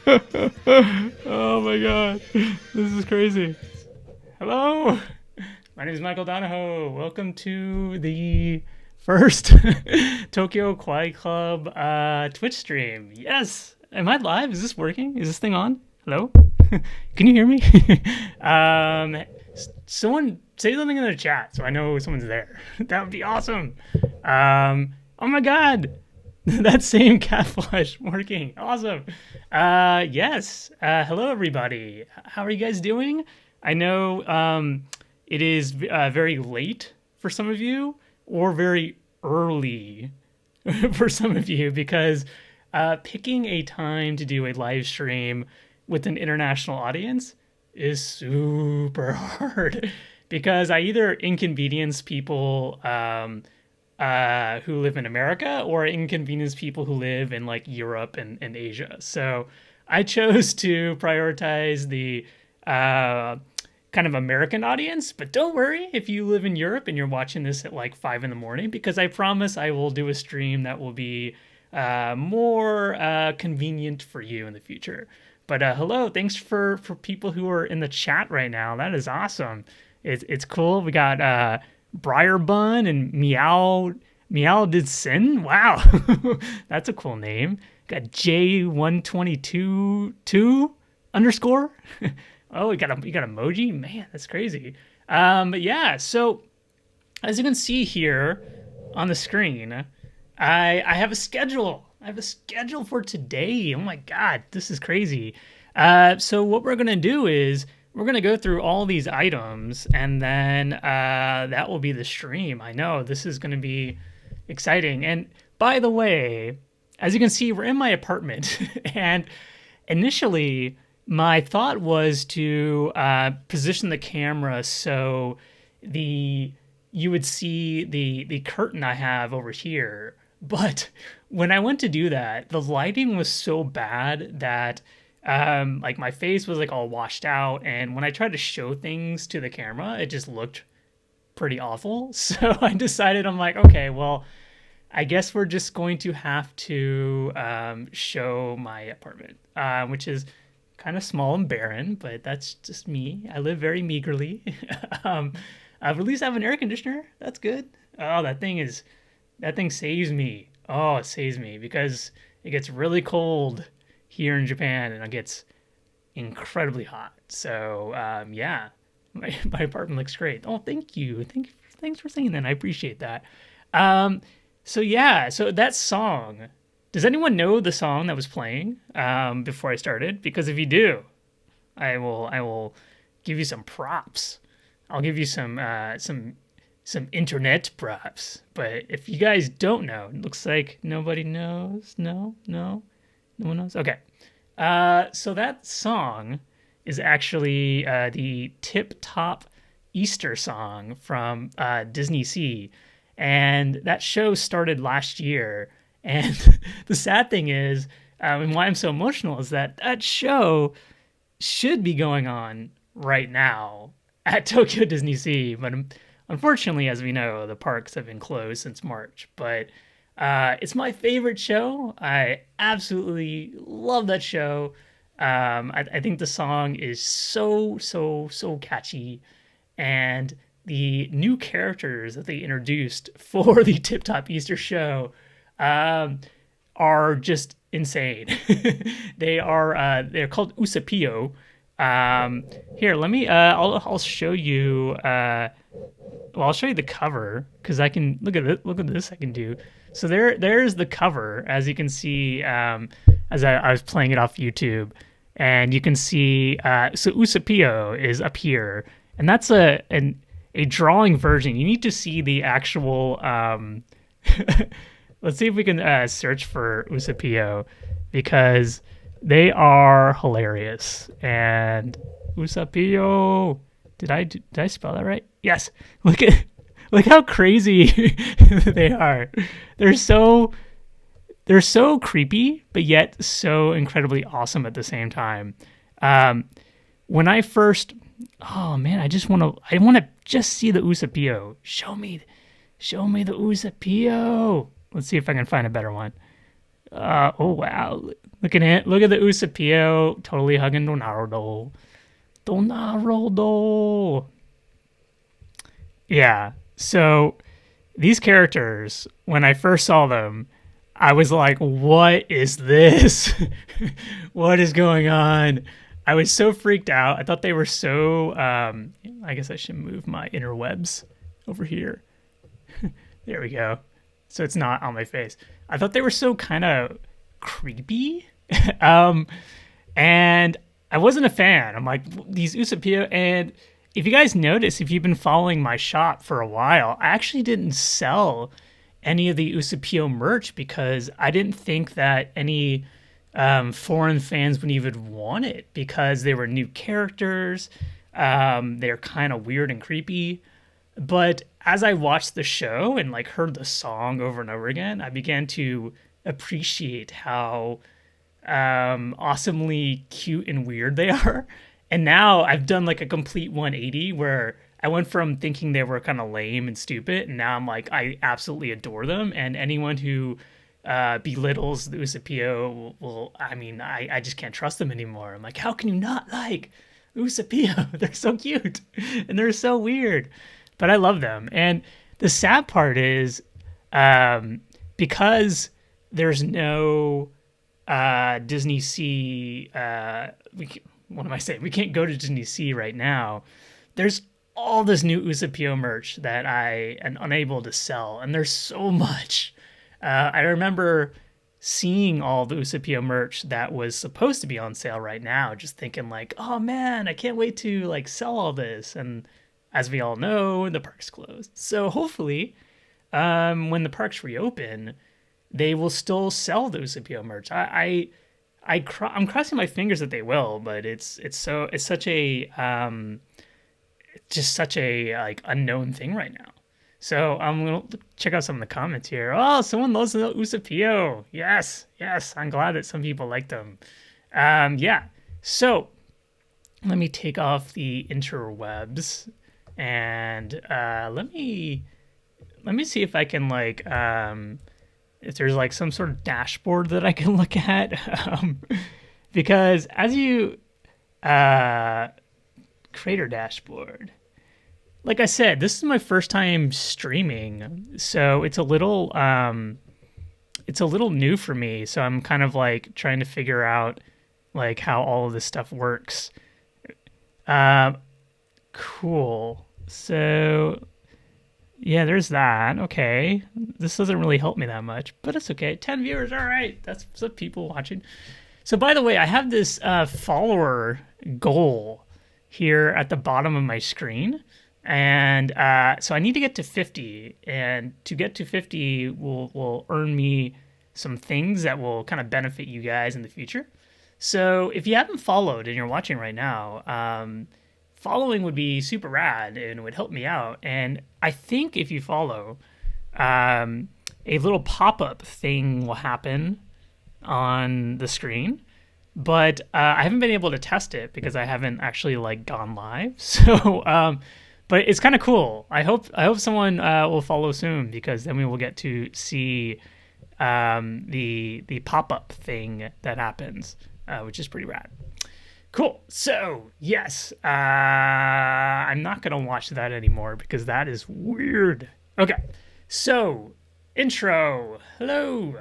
Oh my god, this is crazy. Hello, my name is Michael Donahoe. Welcome to the first Tokyo Kawaii Club Twitch stream. Yes, am I live? Is this working? Is this thing on? Hello, can you hear me? um, Someone say something in the chat so I know someone's there. That would be awesome. Oh my god, that same cat flush working. Awesome. Yes. Hello, everybody. How are you guys doing? I know it is very late for some of you, or very early for some of you, because picking a time to do a live stream with an international audience is super hard because I either inconvenience people who live in America or inconvenience people who live in like Europe and Asia. So I chose to prioritize the kind of American audience. But don't worry if you live in Europe and you're watching this at like 5 in the morning, because I promise I will do a stream that will be more convenient for you in the future. But hello, thanks for people who are in the chat right now. That is awesome. It's cool. We got Briar Bun and Meow Did Sin. Wow, that's a cool name. Got J1222 underscore. Oh, we got emoji. Man, that's crazy. But yeah, so as you can see here on the screen, I have a schedule. I have a schedule for today. Oh my god, this is crazy. So what we're gonna do is we're gonna go through all these items, and then that will be the stream. I know this is gonna be exciting. And by the way, as you can see, we're in my apartment, and initially my thought was to position the camera so you would see the curtain I have over here. But when I went to do that, the lighting was so bad that like my face was like all washed out, and when I tried to show things to the camera, it just looked pretty awful. So I decided, I'm like, okay, well, I guess we're just going to have to show my apartment, which is kind of small and barren, but that's just me. I live very meagerly. At least I have an air conditioner. That's good. Oh, that thing saves me. Oh, it saves me because it gets really cold here in Japan and it gets incredibly hot. So yeah, my apartment looks great. Oh, thank you. Thanks for saying that. I appreciate that. So yeah, so that song. Does anyone know the song that was playing before I started? Because if you do, I will give you some props. I'll give you some internet props. But if you guys don't know, it looks like nobody knows. No one knows. Okay, so that song is actually the Tip Top Easter song from Disney Sea, and that show started last year. And the sad thing is, and why I'm so emotional, is that show should be going on right now at Tokyo Disney Sea. But unfortunately, as we know, the parks have been closed since March. But it's my favorite show. I absolutely love that show. I think the song is so catchy. And the new characters that they introduced for the Tip Top Easter show are just insane. They're called Usapio. Here, let me I'll show you I'll show you the cover, because I can look at it. Look at this I can do. So there's the cover, as you can see, as I was playing it off YouTube, and you can see so Usapio is up here, and that's a drawing version. You need to see the actual let's see if we can search for Usapio, because they are hilarious. And Usapio, did I spell that right? Yes. Look how crazy they are. They're so creepy, but yet so incredibly awesome at the same time. When I first, oh man, I want to just see the Usapio. Show me the Usapio. Let's see if I can find a better one. Oh wow, look at it! Look at the Usapio totally hugging Donaldo. Donaldo. Yeah. So these characters, when I first saw them, I was like, "What is this? What is going on?" I was so freaked out. I thought they were so. I guess I should move my interwebs over here. There we go. So it's not on my face. I thought they were so kind of creepy. um, and I wasn't a fan. I'm like, these Usapio. And if you guys notice, if you've been following my shop for a while, I actually didn't sell any of the Usapio merch because I didn't think that any foreign fans would even want it because they were new characters. They're kind of weird and creepy. But as I watched the show and like heard the song over and over again, I began to appreciate how awesomely cute and weird they are. And now I've done like a complete 180 where I went from thinking they were kind of lame and stupid, and now I'm like, I absolutely adore them. And anyone who belittles the Usapio I mean, I just can't trust them anymore. I'm like, how can you not like Usapio? They're so cute and they're so weird, but I love them. And the sad part is because there's no Disney Sea. What am I saying? We can't go to Disney Sea right now. There's all this new Usapio merch that I am unable to sell, and there's so much. I remember seeing all the Usapio merch that was supposed to be on sale right now, just thinking like, oh man, I can't wait to like sell all this. And as we all know, the park's closed. So hopefully, when the parks reopen, they will still sell the Usapio merch. I'm crossing my fingers that they will, but it's such a just such a like unknown thing right now. So I'm gonna check out some of the comments here. Oh, someone loves the Usapio. Yes, yes. I'm glad that some people like them. Yeah. So let me take off the interwebs and let me see if I can like if there's like some sort of dashboard that I can look at. Because as you creator dashboard, like I said, this is my first time streaming, so it's a little new for me. So I'm kind of like trying to figure out like how all of this stuff works. Cool. So yeah, there's that. Okay. This doesn't really help me that much, but it's okay. 10 viewers. All right. That's some people watching. So by the way, I have this follower goal here at the bottom of my screen. And so I need to get to 50. And to get to 50 will earn me some things that will kind of benefit you guys in the future. So if you haven't followed and you're watching right now, following would be super rad and would help me out. And I think if you follow, a little pop-up thing will happen on the screen. But I haven't been able to test it because I haven't actually like gone live. So, but it's kind of cool. I hope someone will follow soon because then we will get to see the pop-up thing that happens, which is pretty rad. Cool. So, yes, I'm not going to watch that anymore because that is weird. Okay. So, intro. Hello.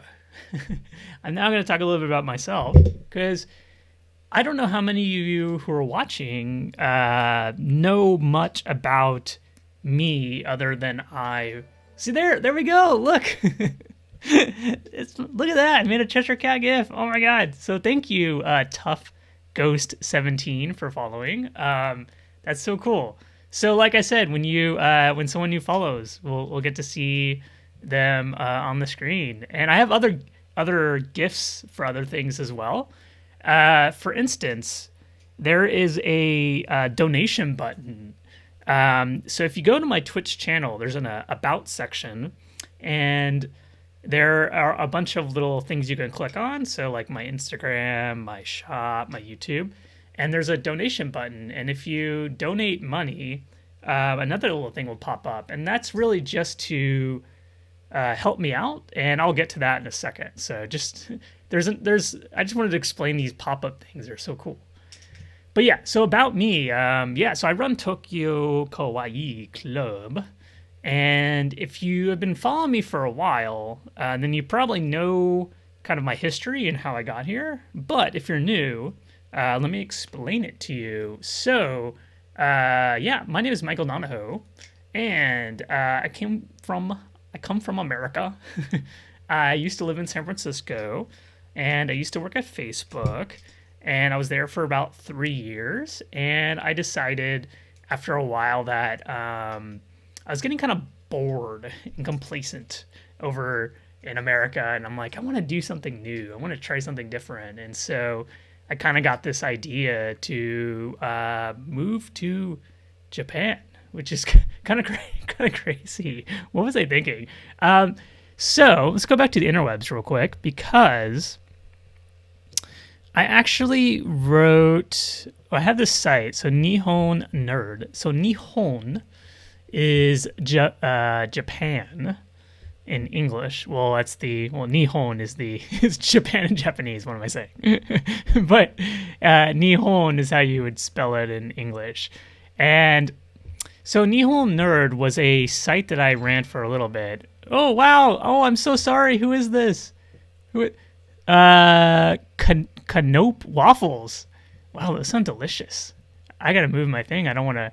I'm now going to talk a little bit about myself because I don't know how many of you who are watching know much about me other than I. See, there we go. Look. Look at that. I made a Cheshire Cat gif. Oh, my God. So, thank you, Tough Ghost 17 for following. That's so cool. So like I said, when someone new follows, we'll get to see them on the screen. And I have other gifts for other things as well. For instance, there is a donation button. So if you go to my Twitch channel, there's an about section, and there are a bunch of little things you can click on. So like my Instagram, my shop, my YouTube, and there's a donation button. And if you donate money, another little thing will pop up. And that's really just to help me out, and I'll get to that in a second. So just there's I just wanted to explain these pop-up things. They're so cool. But yeah, so about me, so I run Tokyo Kawaii Club, and if you have been following me for a while, then you probably know kind of my history and how I got here. But if you're new, let me explain it to you. So, my name is Michael Donahoe, and I come from America. I used to live in San Francisco, and I used to work at Facebook, and I was there for about 3 years. And I decided after a while that I was getting kind of bored and complacent over in America, and I'm like, I want to do something new. I want to try something different. And so I kind of got this idea to move to Japan, which is kind of crazy. What was I thinking? So let's go back to the interwebs real quick, because I actually I have this site, so Nihon Nerd. So Nihon is Japan in English. Well, Nihon is Japan in Japanese. What am I saying? But Nihon is how you would spell it in English. And so Nihon Nerd was a site that I ran for a little bit. Oh, wow. Oh, I'm so sorry. Who is this? Canope waffles. Wow, those sound delicious. I gotta move my thing. I don't want to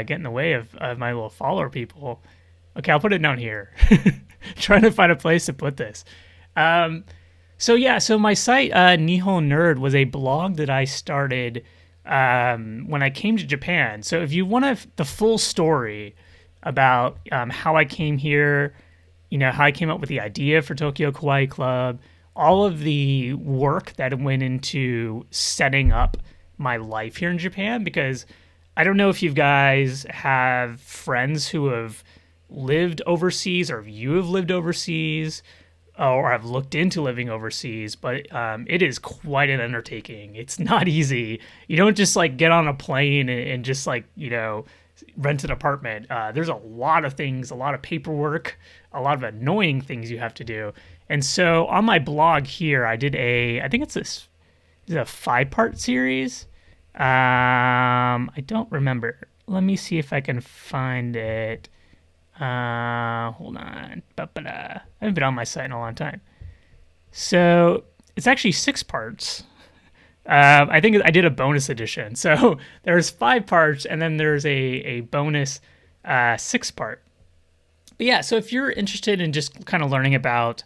get in the way of my little follower people. Okay, I'll put it down here. Trying to find a place to put this. So my site, Nihon Nerd, was a blog that I started when I came to Japan. So if you want the full story about how I came here, how I came up with the idea for Tokyo Kawaii Club, all of the work that went into setting up my life here in Japan, because I don't know if you guys have friends who have lived overseas, or if you have lived overseas, or have looked into living overseas, but it is quite an undertaking. It's not easy. You don't just get on a plane and just rent an apartment. There's a lot of things, a lot of paperwork, a lot of annoying things you have to do. And so on my blog here, I did I think it's a 5-part series. I don't remember. Let me see if I can find it. Hold on. I haven't been on my site in a long time. So it's actually 6 parts. I think I did a bonus edition. So there's 5 parts, and then there's a bonus 6-part. But yeah, so if you're interested in just kind of learning about,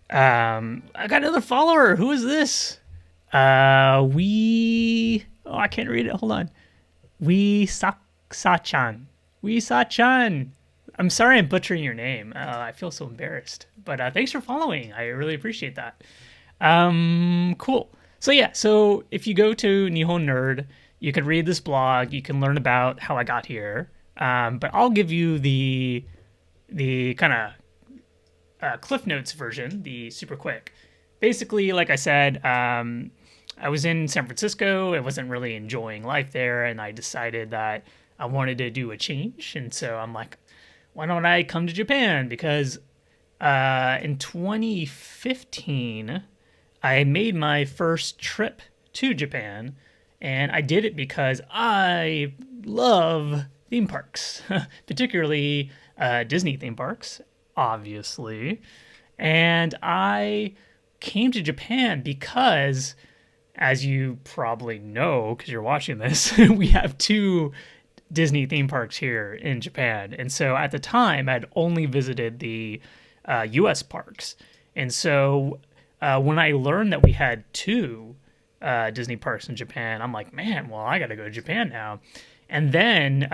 I got another follower. Who is this? I can't read it. Hold on. Sa-chan. I'm sorry I'm butchering your name. I feel so embarrassed. But thanks for following. I really appreciate that. Cool. So if you go to Nihon Nerd, you can read this blog. You can learn about how I got here. But I'll give you the kind of Cliff Notes version, the super quick. Basically, like I said, I was in San Francisco. I wasn't really enjoying life there, and I decided that I wanted to do a change. And so I'm like, why don't I come to Japan? Because in 2015, I made my first trip to Japan, and I did it because I love theme parks, particularly Disney theme parks, obviously. And I came to Japan because, as you probably know, because you're watching this, we have 2 Disney theme parks here in Japan. And so at the time, I'd only visited the U.S. parks. And so when I learned that we had 2 Disney parks in Japan, I'm like, man, well, I got to go to Japan now. And then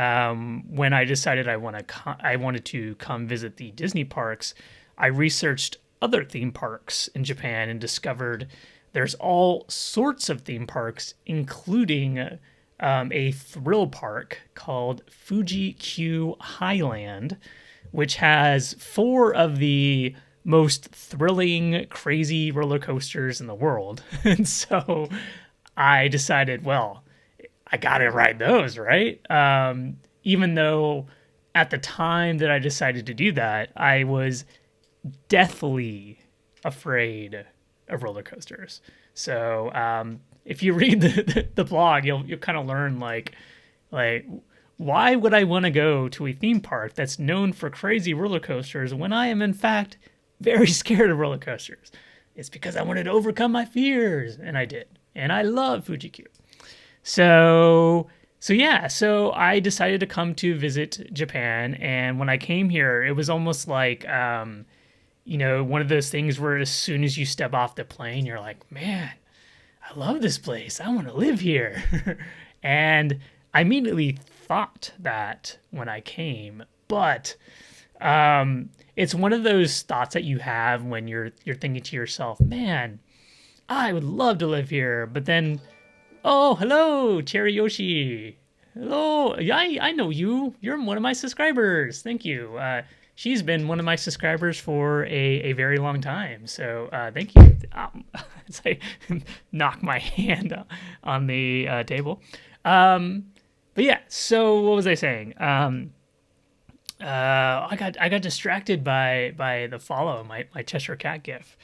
when I decided I wanted to come visit the Disney parks, I researched other theme parks in Japan and discovered there's all sorts of theme parks, including a thrill park called Fuji Q Highland, which has 4 of the most thrilling, crazy roller coasters in the world. And so I decided, well, I gotta ride those, right? Even though at the time that I decided to do that, I was deathly afraid of roller coasters. So if you read the blog, you'll kind of learn like why would I want to go to a theme park that's known for crazy roller coasters when I am in fact very scared of roller coasters? It's because I wanted to overcome my fears, and I did. And I love Fuji-Q. So I decided to come to visit Japan, and when I came here, it was almost like one of those things where as soon as you step off the plane, you're like, man, I love this place. I want to live here. And I immediately thought that when I came, but it's one of those thoughts that you have when you're thinking to yourself, man, I would love to live here. But then, oh, hello, Cherry Yoshi. Hello, I know you. You're one of my subscribers. Thank you. She's been one of my subscribers for a very long time. So thank you. As I knock my hand on the table. But yeah, so what was I saying? I got distracted by the follow, my Cheshire Cat gif.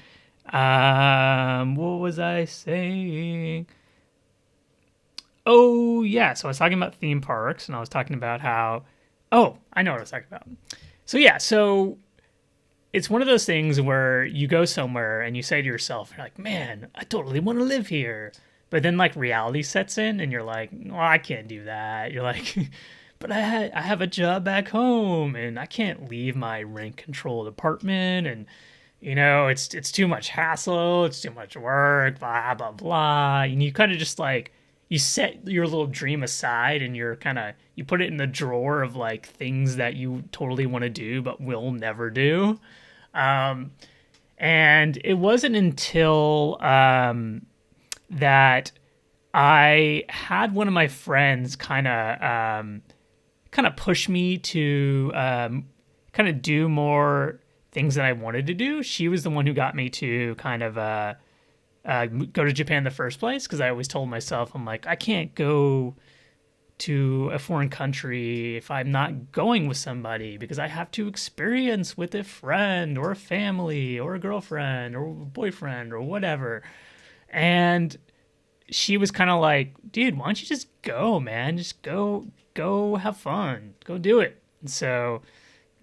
What was I saying? Oh yeah, so I was talking about theme parks, and I was talking about how. Oh, I know what I was talking about. So yeah, so it's one of those things where you go somewhere and you say to yourself, you're like, man, I totally want to live here. But then like reality sets in and you're like, well, I can't do that. You're like, but I have a job back home and I can't leave my rent controlled apartment, and it's too much hassle, it's too much work, blah blah blah. And you kind of just like you set your little dream aside and you put it in the drawer of like things that you totally want to do but will never do. And it wasn't until that I had one of my friends kind of push me to kind of do more things that I wanted to do. She was the one who got me to kind of go to Japan in the first place, because I always told myself, I'm like, I can't go to a foreign country if I'm not going with somebody, because I have to experience with a friend or a family or a girlfriend or a boyfriend or whatever. And she was kind of like, dude, why don't you just go, man? Just go have fun. Go do it. And so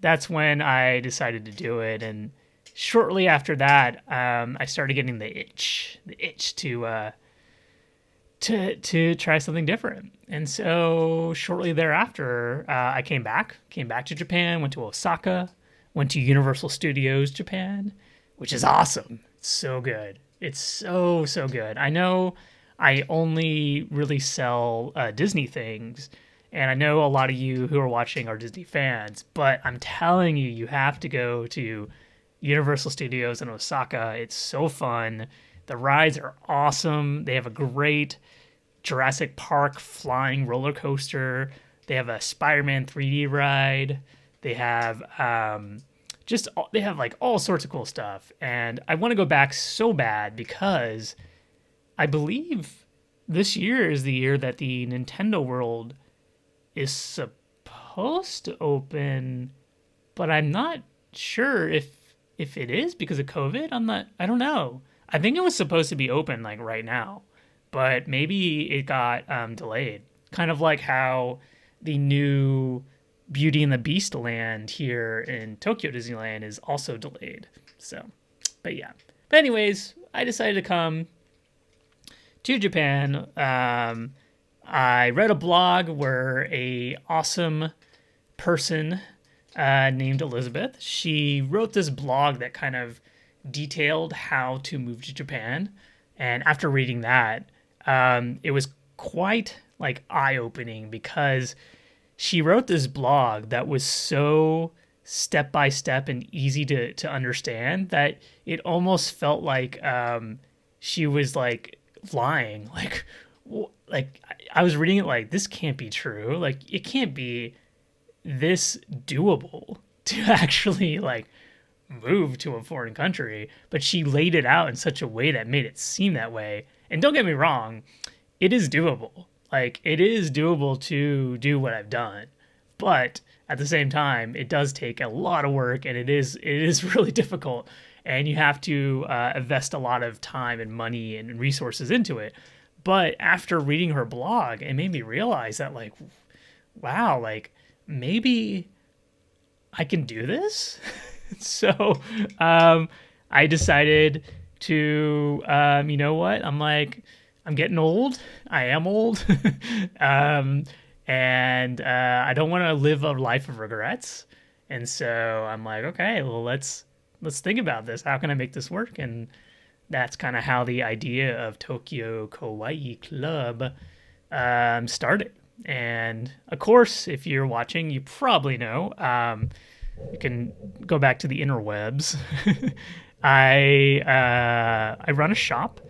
that's when I decided to do it. And shortly after that, I started getting the itch to try something different. And so shortly thereafter, I came back to Japan, went to Osaka, went to Universal Studios Japan, which is awesome. It's so good. It's so good. I know I only really sell Disney things, and I know a lot of you who are watching are Disney fans, but I'm telling you, you have to go to Universal Studios in Osaka. It's so fun. The rides are awesome. They have a great Jurassic Park flying roller coaster. They have a Spider-Man 3D ride. They have they have like all sorts of cool stuff. And I want to go back so bad because I believe this year is the year that the Nintendo World is supposed to open, but I'm not sure if it is because of COVID. I don't know. I think it was supposed to be open like right now, but maybe it got delayed. Kind of like how the new Beauty and the Beast land here in Tokyo Disneyland is also delayed. So, but yeah. But anyways, I decided to come to Japan. I read a blog where a awesome person named Elizabeth, she wrote this blog that kind of detailed how to move to Japan. And after reading that, it was quite like eye-opening, because she wrote this blog that was so step-by-step and easy to understand that it almost felt like she was like lying. Like I was reading it like, this can't be true. Like, it can't be this doable to actually like move to a foreign country. But she laid it out in such a way that made it seem that way. And don't get me wrong, it is doable. Like, it is doable to do what I've done. But at the same time, it does take a lot of work, and it is really difficult, and you have to invest a lot of time and money and resources into it. But after reading her blog, it made me realize that, like, wow, like, maybe I can do this. So I decided to, you know what? I'm like, I'm getting old. I am old. And I don't want to live a life of regrets. And so I'm like, okay, well, let's think about this. How can I make this work? And that's kind of how the idea of Tokyo Kawaii Club started. And of course, if you're watching, you probably know. You can go back to the interwebs. I run a shop,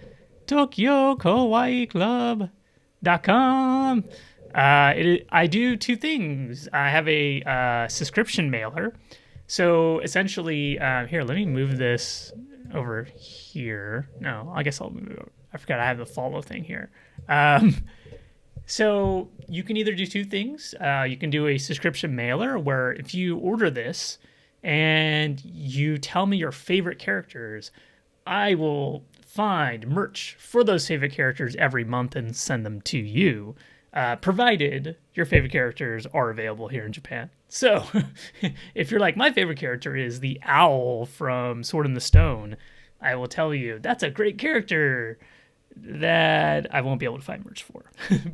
TokyoKawaiiClub.com. I do two things. I have a subscription mailer. So essentially, here, let me move this over here. No, I guess I'll move it over. I forgot I have the follow thing here. So you can either do two things. You can do a subscription mailer where if you order this and you tell me your favorite characters, I will find merch for those favorite characters every month and send them to you, provided your favorite characters are available here in Japan. So if you're like, my favorite character is the owl from Sword in the Stone, I will tell you that's a great character that I won't be able to find merch for.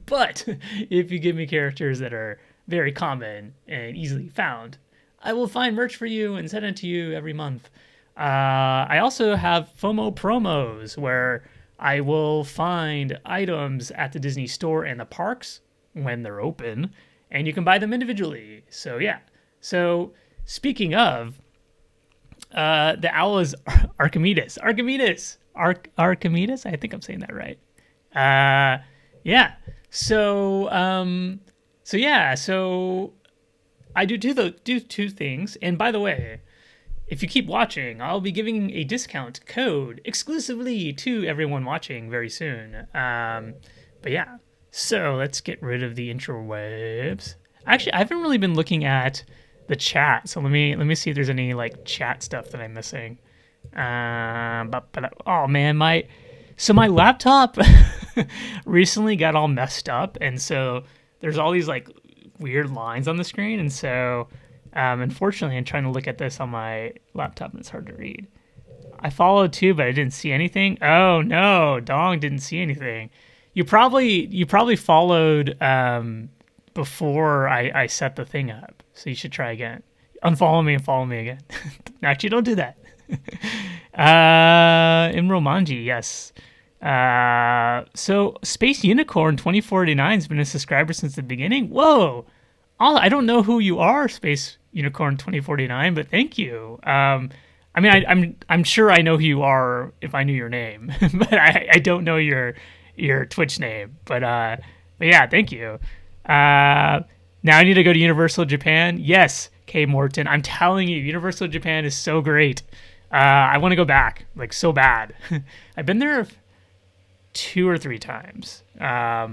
But if you give me characters that are very common and easily found, I will find merch for you and send it to you every month. I also have FOMO promos where I will find items at the Disney store and the parks when they're open, and you can buy them individually. So yeah. So speaking of, the owl is Archimedes. Archimedes? I think I'm saying that right. Yeah. So I do two things. And by the way, if you keep watching, I'll be giving a discount code exclusively to everyone watching very soon. But yeah. So let's get rid of the interwebs. Actually, I haven't really been looking at the chat. So let me see if there's any like chat stuff that I'm missing. Oh man, my laptop recently got all messed up, and so there's all these like weird lines on the screen, and so unfortunately I'm trying to look at this on my laptop and it's hard to read. I followed too, but I didn't see anything. Oh no, Dong didn't see anything. You probably followed before I set the thing up, so you should try again. Unfollow me and follow me again. Actually, don't do that. Imro Manji, yes. So Space Unicorn 2049 has been a subscriber since the beginning. Whoa! I don't know who you are, Space Unicorn 2049, but thank you. I mean, I'm sure I know who you are if I knew your name, but I don't know your Twitch name. But yeah, thank you. Now I need to go to Universal Japan. Yes, K Morton. I'm telling you, Universal Japan is so great. I want to go back, like, so bad. I've been there 2 or 3 times, but I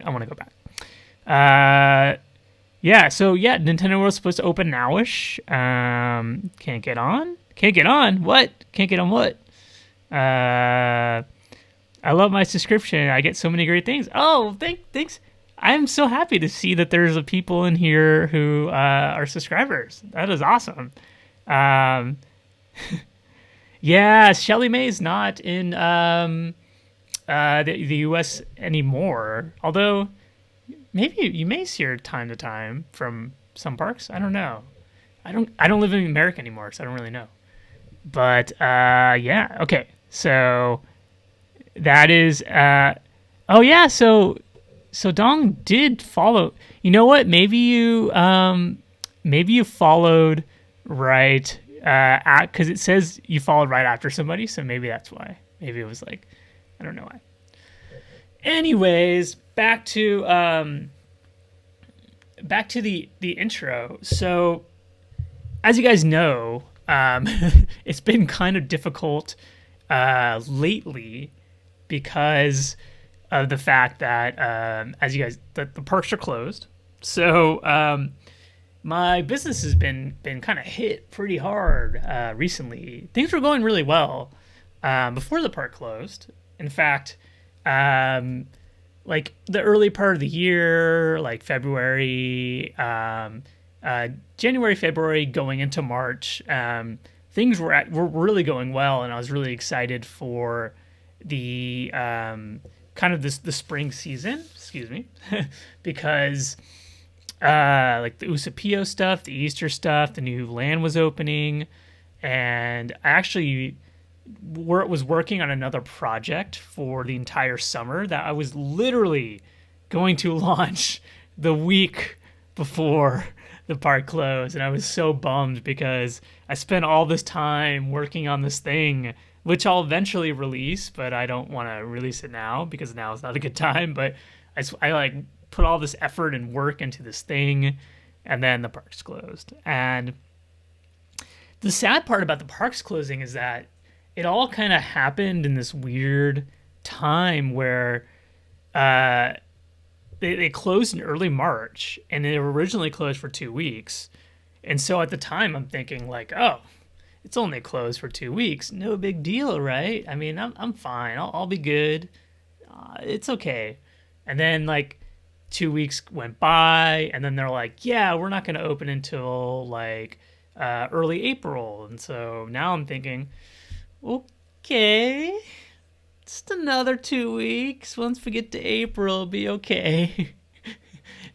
want to go back. Yeah, so yeah, Nintendo World's supposed to open nowish. Can't get on? Can't get on? What? Can't get on what? I love my subscription. I get so many great things. Oh, thanks. I'm so happy to see that there's people in here who are subscribers. That is awesome. Yeah, Shelly May is not in the U.S. anymore. Although, maybe you may see her time to time from some parks. I don't know. I don't live in America anymore, so I don't really know. But yeah, okay. So that is oh yeah. So Dong did follow. You know what? Maybe you followed right. Because it says you followed right after somebody, so maybe that's why. Maybe it was like, I don't know why. Anyways, back to the intro. So, as you guys know, it's been kind of difficult lately because of the fact that, as you guys, the parks are closed. So, my business has been kind of hit pretty hard recently. Things were going really well before the park closed. In fact, like the early part of the year, like February, January, February, going into March, things were really going well, and I was really excited for the kind of the spring season. Excuse me, because like the Usapio stuff, the Easter stuff, the new land was opening, and I actually was working on another project for the entire summer that I was literally going to launch the week before the park closed, and I was so bummed because I spent all this time working on this thing, which I'll eventually release, but I don't want to release it now because now is not a good time. But I like put all this effort and work into this thing, and then the park's closed. And the sad part about the park's closing is that it all kind of happened in this weird time where they closed in early March, and they were originally closed for 2 weeks. And so at the time, I'm thinking like, oh, it's only closed for 2 weeks. No big deal, right? I mean, I'm fine. I'll be good. It's okay. And then like 2 weeks went by, and then they're like, yeah, we're not going to open until like early April. And so now I'm thinking, okay, just another 2 weeks. Once we get to April, it'll be okay.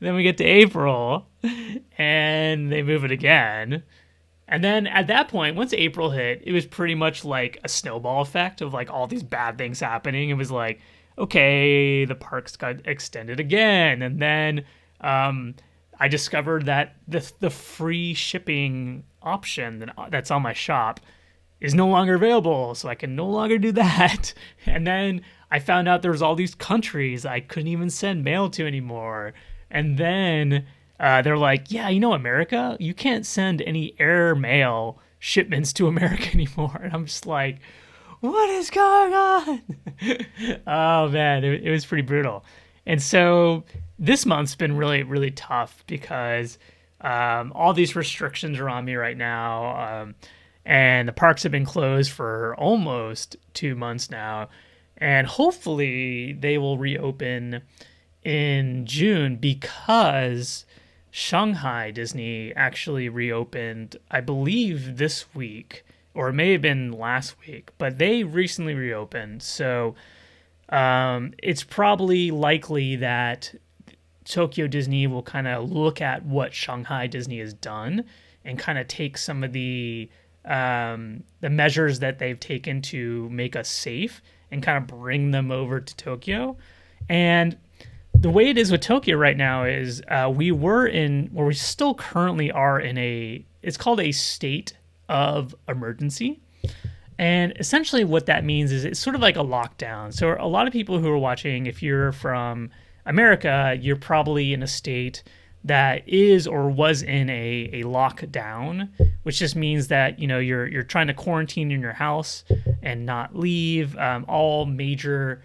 Then we get to April, and they move it again. And then at that point, once April hit, it was pretty much like a snowball effect of like all these bad things happening. It was like, okay, the parks got extended again. And then I discovered that the free shipping option that's on my shop is no longer available, so I can no longer do that. And then I found out there's all these countries I couldn't even send mail to anymore. And then they're like, yeah, America, you can't send any air mail shipments to America anymore. And I'm just like, what is going on? Oh, man, it was pretty brutal. And so this month's been really, really tough because all these restrictions are on me right now. And the parks have been closed for almost 2 months now. And hopefully they will reopen in June because Shanghai Disney actually reopened, I believe, this week, or it may have been last week, but they recently reopened. So it's probably likely that Tokyo Disney will kind of look at what Shanghai Disney has done and kind of take some of the measures that they've taken to make us safe and kind of bring them over to Tokyo. And the way it is with Tokyo right now is we still currently are in it's called a state of emergency. And essentially what that means is it's sort of like a lockdown. So a lot of people who are watching, if you're from America, you're probably in a state that is or was in a lockdown, which just means that you're trying to quarantine in your house and not leave. All major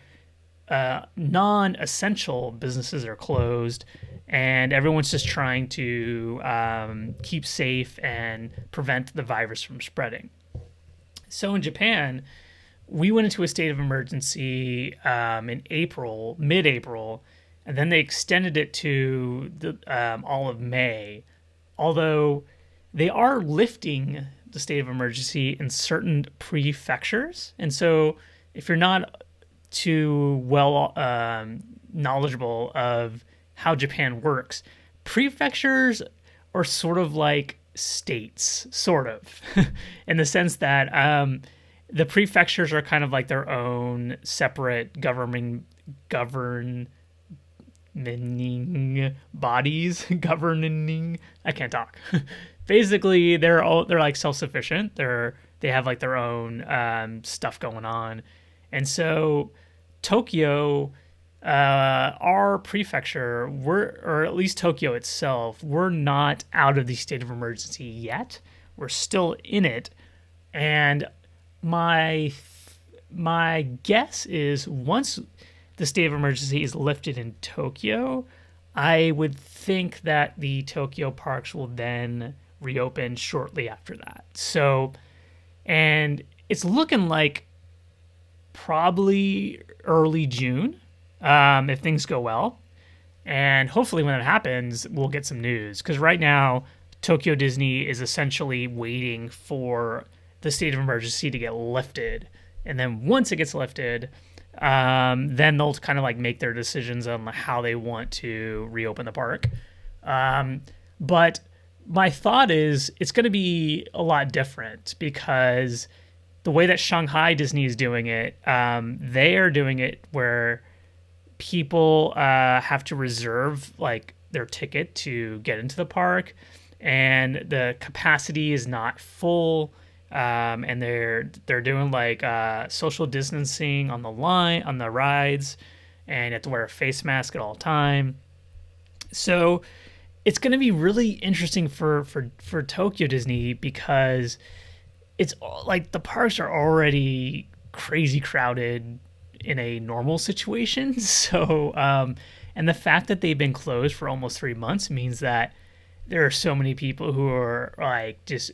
non-essential businesses are closed, and everyone's just trying to keep safe and prevent the virus from spreading. So in Japan, we went into a state of emergency in mid-April, and then they extended it to all of May, although they are lifting the state of emergency in certain prefectures. And so if you're not too well knowledgeable of how Japan works, prefectures are sort of like states, sort of, in the sense that the prefectures are kind of like their own separate governing bodies. I can't talk. Basically, they're like self-sufficient. They have like their own stuff going on, and so Tokyo, our prefecture, or at least Tokyo itself, we're not out of the state of emergency yet. We're still in it, and my guess is once the state of emergency is lifted in Tokyo, I would think that the Tokyo parks will then reopen shortly after that. So, and it's looking like probably early June, if things go well. And hopefully when that happens, we'll get some news. Because right now, Tokyo Disney is essentially waiting for the state of emergency to get lifted. And then once it gets lifted, then they'll kind of like make their decisions on how they want to reopen the park. But my thought is it's going to be a lot different because the way that Shanghai Disney is doing it, they are doing it where people have to reserve like their ticket to get into the park, and the capacity is not full. And they're doing like social distancing on the line on the rides, and you have to wear a face mask at all time. So it's going to be really interesting for Tokyo Disney because it's like the parks are already crazy crowded in a normal situation. So and the fact that they've been closed for almost 3 months means that there are so many people who are like just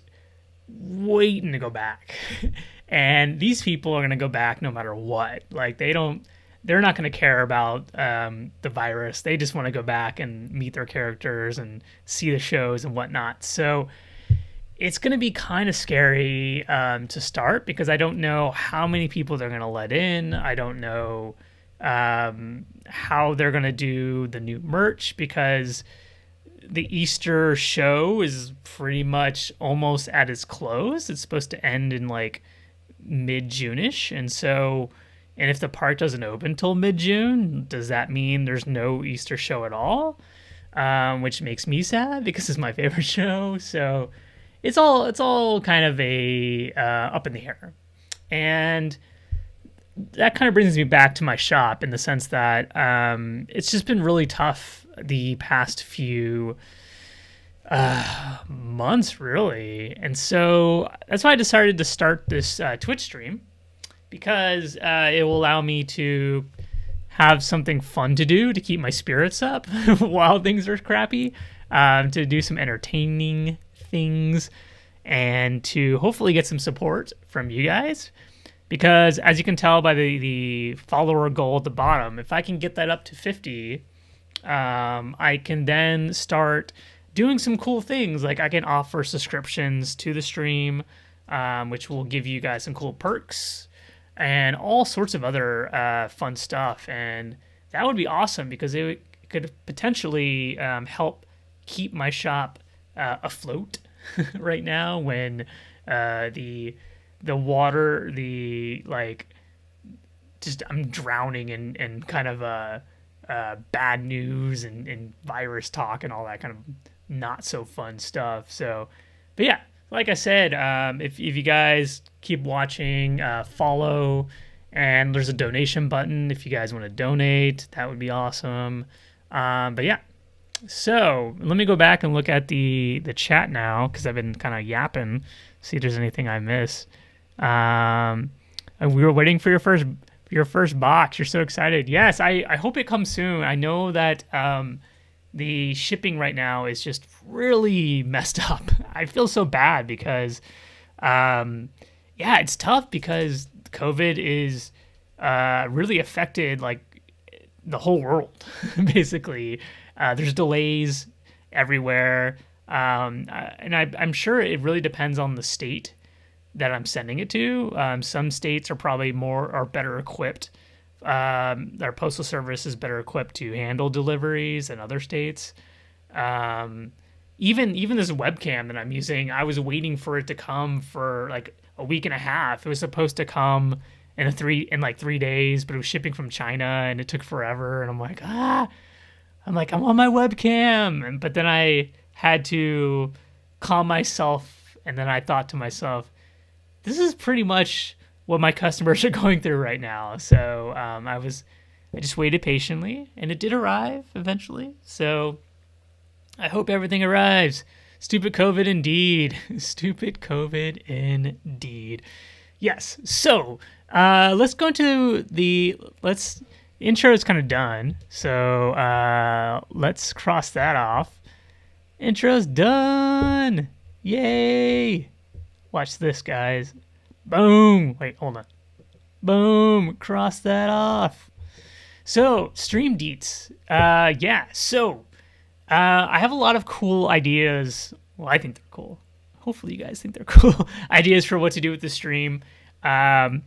waiting to go back. And these people are going to go back no matter what. Like they're not going to care about the virus. They just want to go back and meet their characters and see the shows and whatnot. So it's going to be kind of scary to start because I don't know how many people they're going to let in. I don't know how they're going to do the new merch because the Easter show is pretty much almost at its close. It's supposed to end in like mid-June-ish. And if the park doesn't open till mid-June, does that mean there's no Easter show at all? Which makes me sad because it's my favorite show. So it's all kind of a up in the air. And that kind of brings me back to my shop in the sense that it's just been really tough the past few months, really. And so that's why I decided to start this Twitch stream, because it will allow me to have something fun to do to keep my spirits up while things are crappy, to do some entertaining things, and to hopefully get some support from you guys. Because as you can tell by the follower goal at the bottom, if I can get that up to 50, I can then start doing some cool things. Like I can offer subscriptions to the stream, which will give you guys some cool perks and all sorts of other fun stuff. And that would be awesome because it could potentially help keep my shop afloat right now when the water, I'm drowning in kind of bad news and virus talk and all that kind of not so fun stuff. So, but yeah, like I said, if you guys keep watching, follow, and there's a donation button if you guys want to donate. That would be awesome. But yeah, so let me go back and look at the chat now because I've been kind of yapping. See if there's anything I miss. We were waiting for your first box. You're so excited. Yes, I hope it comes soon. I know that the shipping right now is just really messed up. I feel so bad because, it's tough because COVID is really affected like the whole world, basically. There's delays everywhere. And I'm sure it really depends on the state that I'm sending it to. Some states are probably better equipped. Our postal service is better equipped to handle deliveries than other states. Even this webcam that I'm using, I was waiting for it to come for like a week and a half. It was supposed to come in 3 days, but it was shipping from China and it took forever. And I'm like, I'm on my webcam. But then I had to calm myself. And then I thought to myself, this is pretty much what my customers are going through right now. So I just waited patiently, and it did arrive eventually. So I hope everything arrives. Stupid COVID indeed. Stupid COVID indeed. Yes. So let's go into intro is kind of done. So let's cross that off. Intro's done. Yay. Watch this, guys. Boom. Wait, hold on. Boom. Cross that off. So, stream deets. Yeah, so I have a lot of cool ideas. Well, I think they're cool. Hopefully you guys think they're cool. Ideas for what to do with the stream. I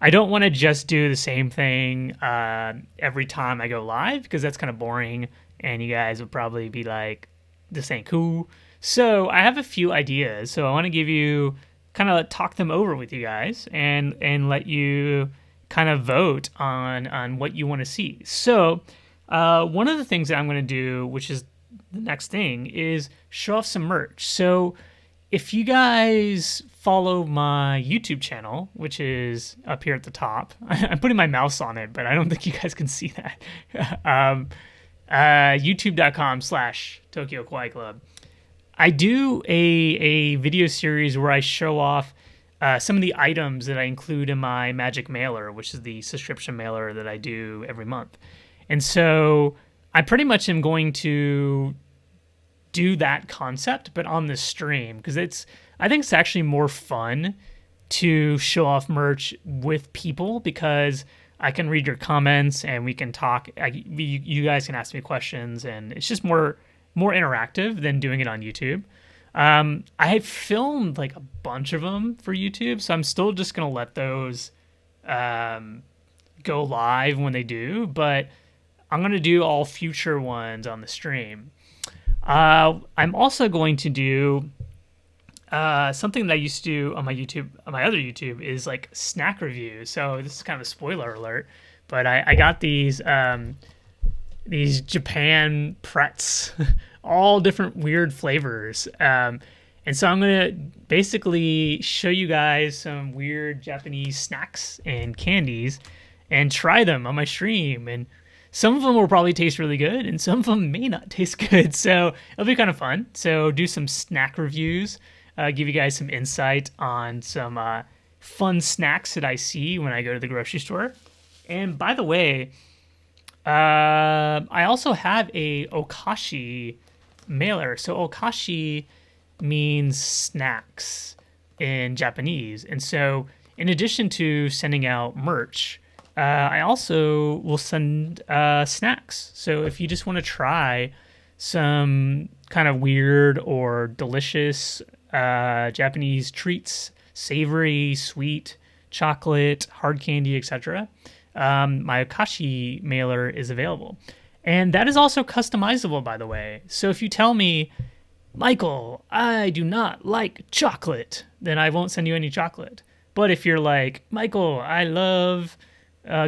don't want to just do the same thing every time I go live because that's kind of boring and you guys would probably be like, this ain't cool. So I have a few ideas. So I want to give you, kind of talk them over with you guys and let you kind of vote on what you want to see. So one of the things that I'm going to do, which is the next thing, is show off some merch. So if you guys follow my YouTube channel, which is up here at the top, I'm putting my mouse on it, but I don't think you guys can see that. YouTube.com/Tokyo Kawaii Club. I do a video series where I show off some of the items that I include in my Magic Mailer, which is the subscription mailer that I do every month. And so I pretty much am going to do that concept, but on the stream, because I think it's actually more fun to show off merch with people because I can read your comments and we can talk. You guys can ask me questions, and it's just more interactive than doing it on YouTube. I filmed like a bunch of them for YouTube, so I'm still just gonna let those go live when they do, but I'm gonna do all future ones on the stream. I'm also going to do something that I used to do on my other YouTube is like snack reviews. So this is kind of a spoiler alert, but I got these Japan Pretz, all different weird flavors. And so I'm going to basically show you guys some weird Japanese snacks and candies and try them on my stream. And some of them will probably taste really good and some of them may not taste good. So it'll be kind of fun. So do some snack reviews, give you guys some insight on some fun snacks that I see when I go to the grocery store. And by the way, I also have a Okashi mailer. So Okashi means snacks in Japanese. And so in addition to sending out merch, I also will send snacks. So if you just want to try some kind of weird or delicious Japanese treats, savory, sweet, chocolate, hard candy, etc., my Okashi mailer is available. And that is also customizable, by the way. So if you tell me, Michael, I do not like chocolate, then I won't send you any chocolate. But if you're like, Michael, I love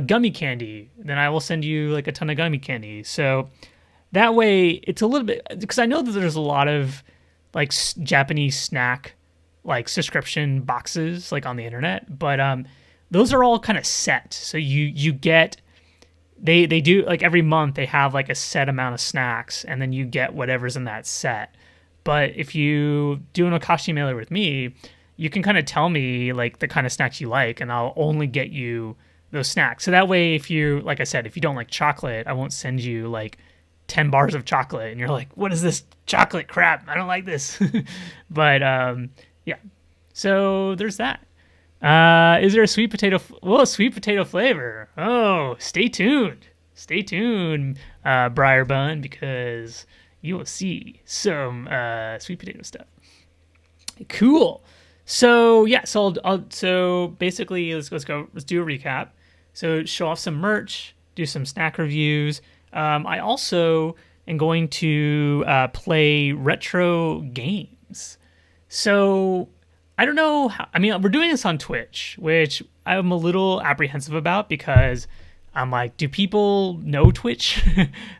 gummy candy, then I will send you like a ton of gummy candy. So that way it's a little bit, because I know that there's a lot of like Japanese snack like subscription boxes like on the internet, but those are all kind of set. So you get, they do like every month they have like a set amount of snacks and then you get whatever's in that set. But if you do an Okashi mailer with me, you can kind of tell me like the kind of snacks you like and I'll only get you those snacks. So that way, if you, like I said, if you don't like chocolate, I won't send you like 10 bars of chocolate and you're like, what is this chocolate crap? I don't like this. But yeah, so there's that. Is there a sweet potato? Sweet potato flavor. Oh, stay tuned. Stay tuned, Briar Bun, because you will see some sweet potato stuff. Cool. So yeah, so basically let's do a recap. So show off some merch, do some snack reviews. I also am going to play retro games. So I don't know how, I mean, we're doing this on Twitch, which I'm a little apprehensive about because I'm like, do people know Twitch?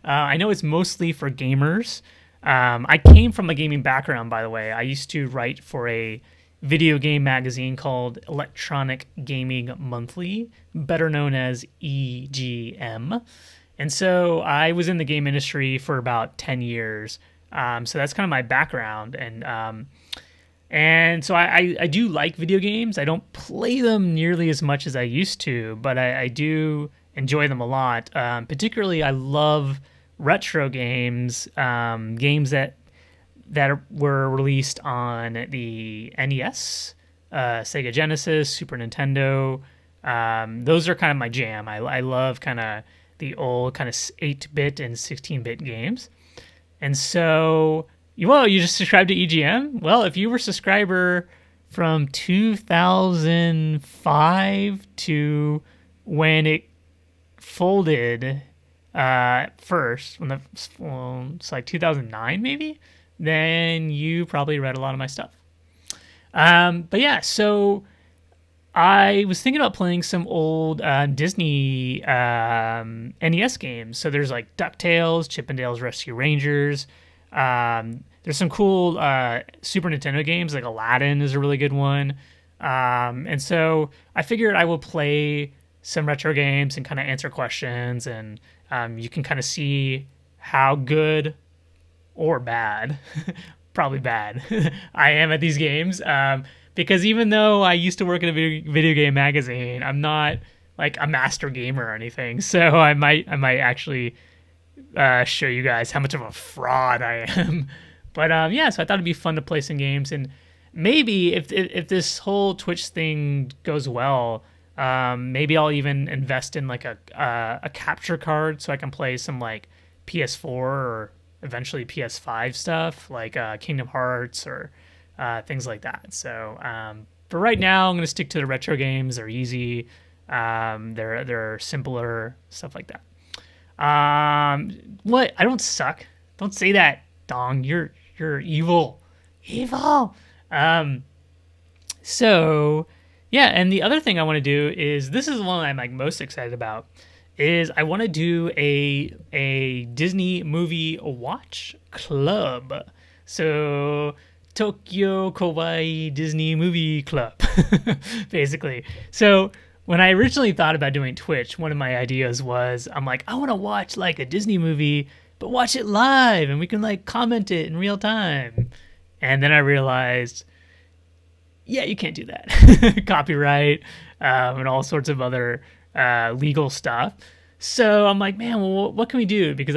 I know it's mostly for gamers. I came from a gaming background, by the way. I used to write for a video game magazine called Electronic Gaming Monthly, better known as EGM. And so I was in the game industry for about 10 years. So that's kind of my background. And so I do like video games. I don't play them nearly as much as I used to, but I do enjoy them a lot. Particularly, I love retro games, games that were released on the NES, Sega Genesis, Super Nintendo. Those are kind of my jam. I love kind of the old kind of 8-bit and 16-bit games. And so, you just subscribed to EGM? Well, if you were a subscriber from 2005 to when it folded first, it's like 2009 maybe, then you probably read a lot of my stuff. But yeah, so I was thinking about playing some old Disney NES games. So there's like DuckTales, Chippendales Rescue Rangers. There's some cool Super Nintendo games, like Aladdin is a really good one. And so I figured I will play some retro games and kind of answer questions, and you can kind of see how good or bad, probably bad, I am at these games. Because even though I used to work at a video game magazine, I'm not like a master gamer or anything. So I might actually show you guys how much of a fraud I am. But yeah, so I thought it'd be fun to play some games, and maybe if this whole Twitch thing goes well, maybe I'll even invest in like a capture card so I can play some like PS4 or eventually PS5 stuff like Kingdom Hearts or things like that. So for right now, I'm going to stick to the retro games. They're easy. They're simpler, stuff like that. What? I don't suck. Don't say that, Dong. You're evil. Evil. So yeah, and the other thing I want to do is, this is the one I'm like most excited about, is I want to do a Disney movie watch club. So Tokyo Kawaii Disney Movie Club, basically. So when I originally thought about doing Twitch, one of my ideas was, I'm like, I want to watch like a Disney movie, but watch it live, and we can like comment it in real time. And then I realized, yeah, you can't do that. Copyright, and all sorts of other legal stuff. So I'm like, man, well, what can we do? Because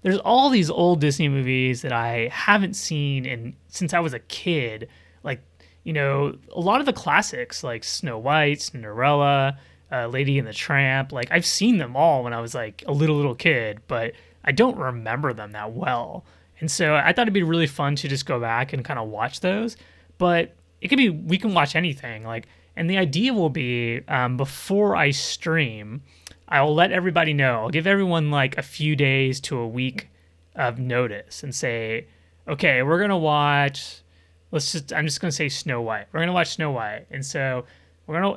there's all these old Disney movies that I haven't seen since I was a kid. Like, a lot of the classics like Snow White, Cinderella, Lady and the Tramp. Like, I've seen them all when I was like a little kid, but I don't remember them that well. And so I thought it'd be really fun to just go back and kind of watch those. But we can watch anything. And the idea will be, before I stream, I'll let everybody know. I'll give everyone like a few days to a week of notice and say, okay, we're going to watch, I'm just going to say Snow White. We're going to watch Snow White. And so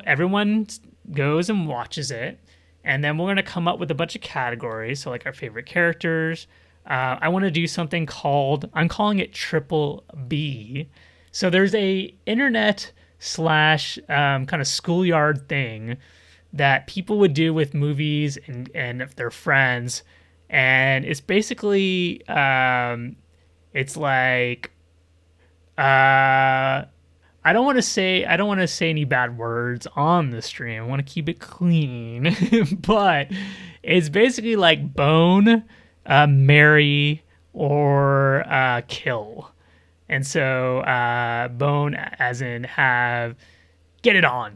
everyone goes and watches it. And then we're going to come up with a bunch of categories. So like our favorite characters. I want to do something I'm calling it Triple B. So there's a internet / kind of schoolyard thing that people would do with movies and their friends, and it's basically it's like I don't want to say any bad words on the stream. I want to keep it clean, but it's basically like bone, marry, or kill. And so bone as in get it on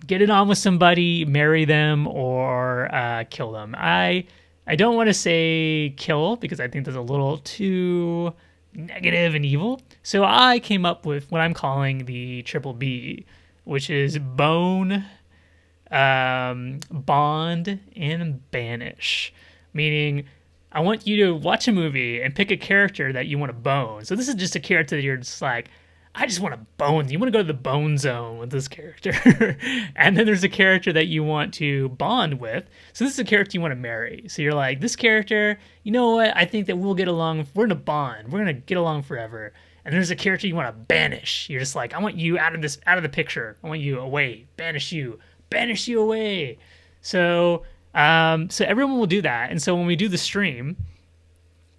with somebody, marry them, or kill them. I don't want to say kill because I think that's a little too negative and evil. So I came up with what I'm calling the Triple B, which is bone, bond, and banish. Meaning, I want you to watch a movie and pick a character that you want to bone. So this is just a character that you're just like, I just want to bone. You want to go to the bone zone with this character. And then there's a character that you want to bond with. So this is a character you want to marry. So you're like, this character, you know what? I think that we'll get along. We're going to bond. We're going to get along forever. And there's a character you want to banish. You're just like, I want you out of the picture. I want you away. Banish you away. So everyone will do that. And so when we do the stream,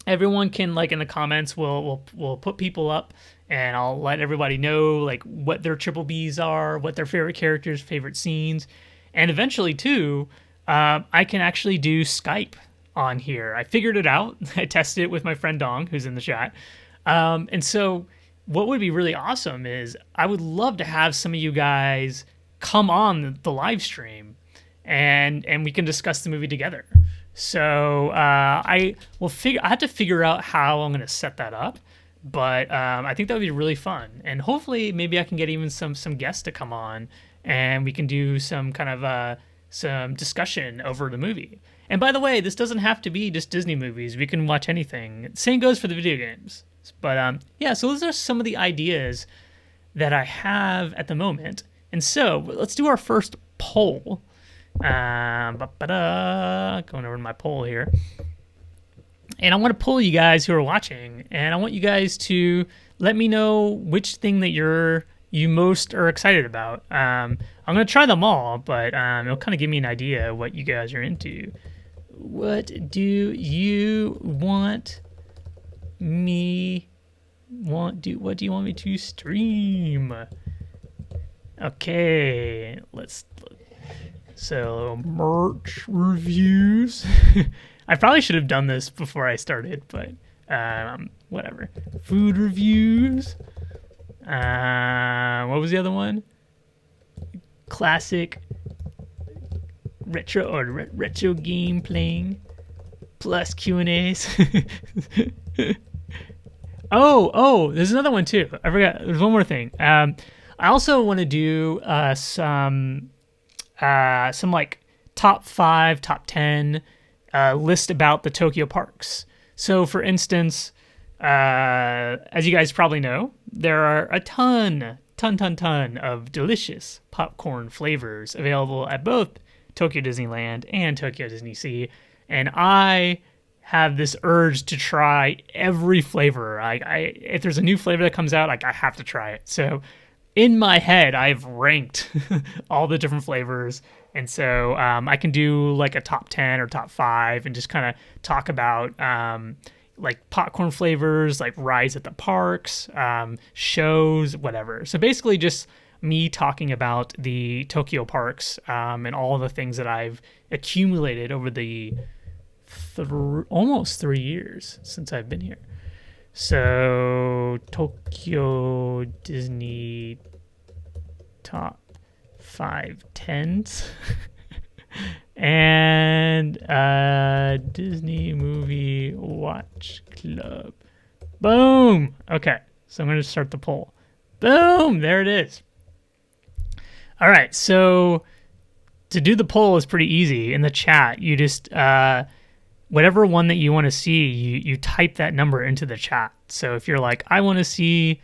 everyone can, like, in the comments, we'll put people up, and I'll let everybody know like what their Triple Bs are, what their favorite characters, favorite scenes, and eventually too, I can actually do Skype on here. I figured it out. I tested it with my friend Dong, who's in the chat. And so what would be really awesome is I would love to have some of you guys come on the live stream and we can discuss the movie together. So I have to figure out how I'm going to set that up. But I think that would be really fun. And hopefully maybe I can get even some guests to come on and we can do some kind of some discussion over the movie. And by the way, this doesn't have to be just Disney movies. We can watch anything. Same goes for the video games. But yeah, so those are some of the ideas that I have at the moment. And so let's do our first poll. Going over to my poll here. And I want to poll you guys who are watching. And I want you guys to let me know which thing that you most are excited about. I'm going to try them all, but it'll kind of give me an idea of what you guys are into. What do you want me what do you want me to stream? Okay, so merch reviews. I probably should have done this before I started, but whatever. Food reviews. What was the other one? Classic retro game playing plus Q&As. Oh, there's another one too. I forgot. There's one more thing. I also want to do some like top 5, top 10 list about the Tokyo parks. So for instance, as you guys probably know, there are a ton of delicious popcorn flavors available at both Tokyo Disneyland and Tokyo Disney Sea. And I have this urge to try every flavor. If there's a new flavor that comes out, I have to try it. So in my head, I've ranked all the different flavors. And so I can do like a top 10 or top 5 and just kind of talk about like popcorn flavors, like rides at the parks, shows, whatever. So basically just me talking about the Tokyo parks and all the things that I've accumulated over the almost 3 years since I've been here. So Tokyo Disney top 5 10s and Disney movie watch club. Boom. Okay, so I'm going to start the poll. Boom, there it is. All right, so to do the poll is pretty easy. In the chat, you just whatever one that you want to see, you type that number into the chat. So if you're like, I want to see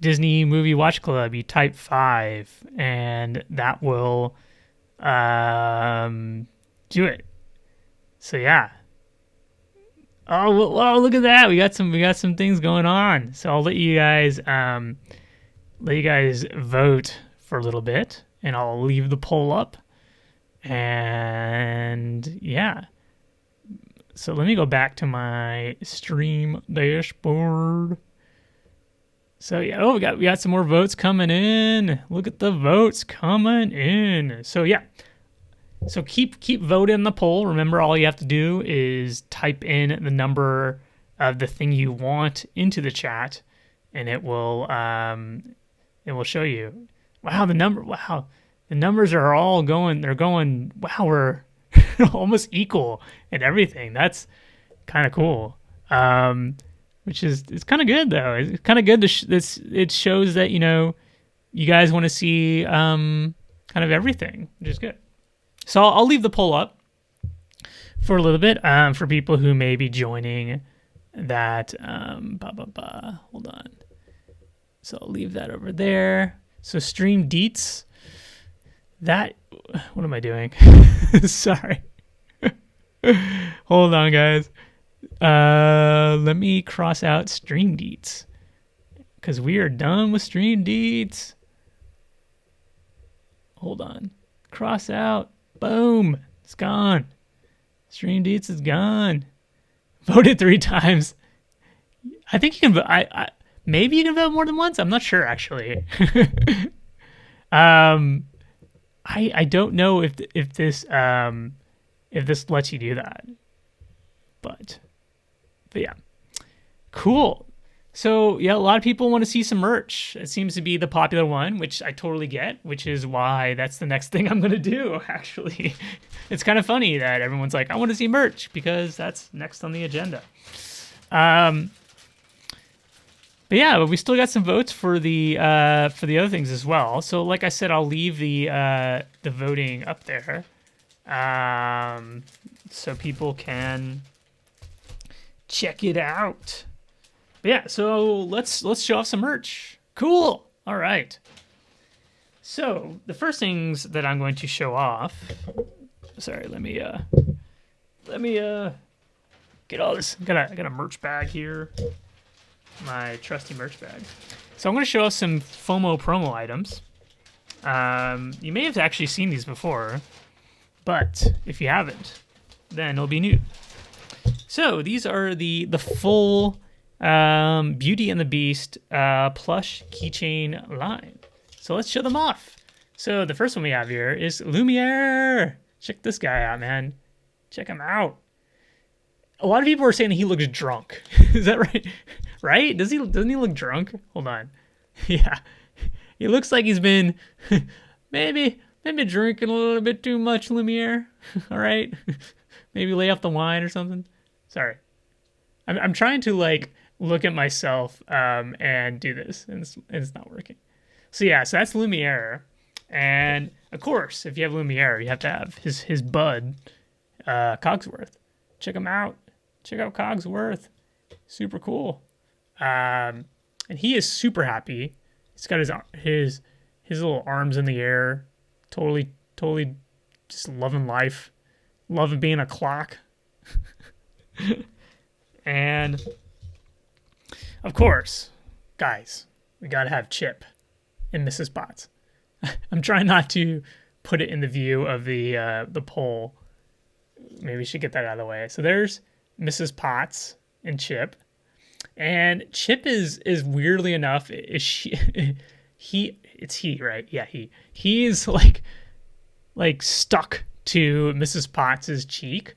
Disney Movie Watch Club, you type 5, and that will do it. So yeah. Oh, well, look at that. We got some things going on. So I'll let you guys vote for a little bit, and I'll leave the poll up. And yeah. So let me go back to my stream dashboard. So yeah, we got some more votes coming in. Look at the votes coming in. So yeah. So keep voting the poll. Remember, all you have to do is type in the number of the thing you want into the chat, and it will show you. Wow, the numbers are all going. They're going. Wow, we're almost equal and everything. That's kind of cool. Which is, it's kind of good though. It's kind of good it shows that, you guys want to see kind of everything, which is good. So I'll leave the poll up for a little bit for people who may be joining that. Hold on. So I'll leave that over there. So stream deets. What am I doing? Sorry. Hold on, guys. Let me cross out stream deets because we are done with stream deets. Hold on. Cross out. Boom. It's gone. Stream deets is gone. Voted 3 times. I think you can vote. Maybe you can vote more than once. I'm not sure, actually. I don't know if this if this lets you do that. But yeah, cool. So yeah, a lot of people want to see some merch. It seems to be the popular one, which I totally get, which is why that's the next thing I'm going to do, actually. It's kind of funny that everyone's like, I want to see merch, because that's next on the agenda. But yeah, but we still got some votes for the other things as well. So like I said, I'll leave the voting up there, so people can check it out. But yeah, so let's show off some merch. Cool. All right. So the first things that I'm going to show off. Sorry, let me get all this. I got a merch bag here. My trusty merch bag. So I'm going to show off some FOMO promo items. You may have actually seen these before, but if you haven't, then it'll be new. So these are the full Beauty and the Beast plush keychain line. So let's show them off. So the first one we have here is Lumiere. Check this guy out, man. Check him out. A lot of people are saying that he looks drunk. Is that right? Right? Doesn't he look drunk? Hold on. Yeah. He looks like he's been maybe drinking a little bit too much, Lumiere. All right. Maybe lay off the wine or something. Sorry. I'm trying to like look at myself and do this, and it's not working. So yeah, so that's Lumiere. And of course, if you have Lumiere, you have to have his bud, Cogsworth. Check him out. Check out Cogsworth. Super cool. And he is super happy. He's got his little arms in the air. Totally just loving life. Loving being a clock. And of course, guys, we gotta have Chip and Mrs. Potts. I'm trying not to put it in the view of the poll. Maybe we should get that out of the way. So there's Mrs. Potts and Chip. And Chip is weirdly enough, it's he, right? Yeah, he's like stuck to Mrs. Potts's cheek,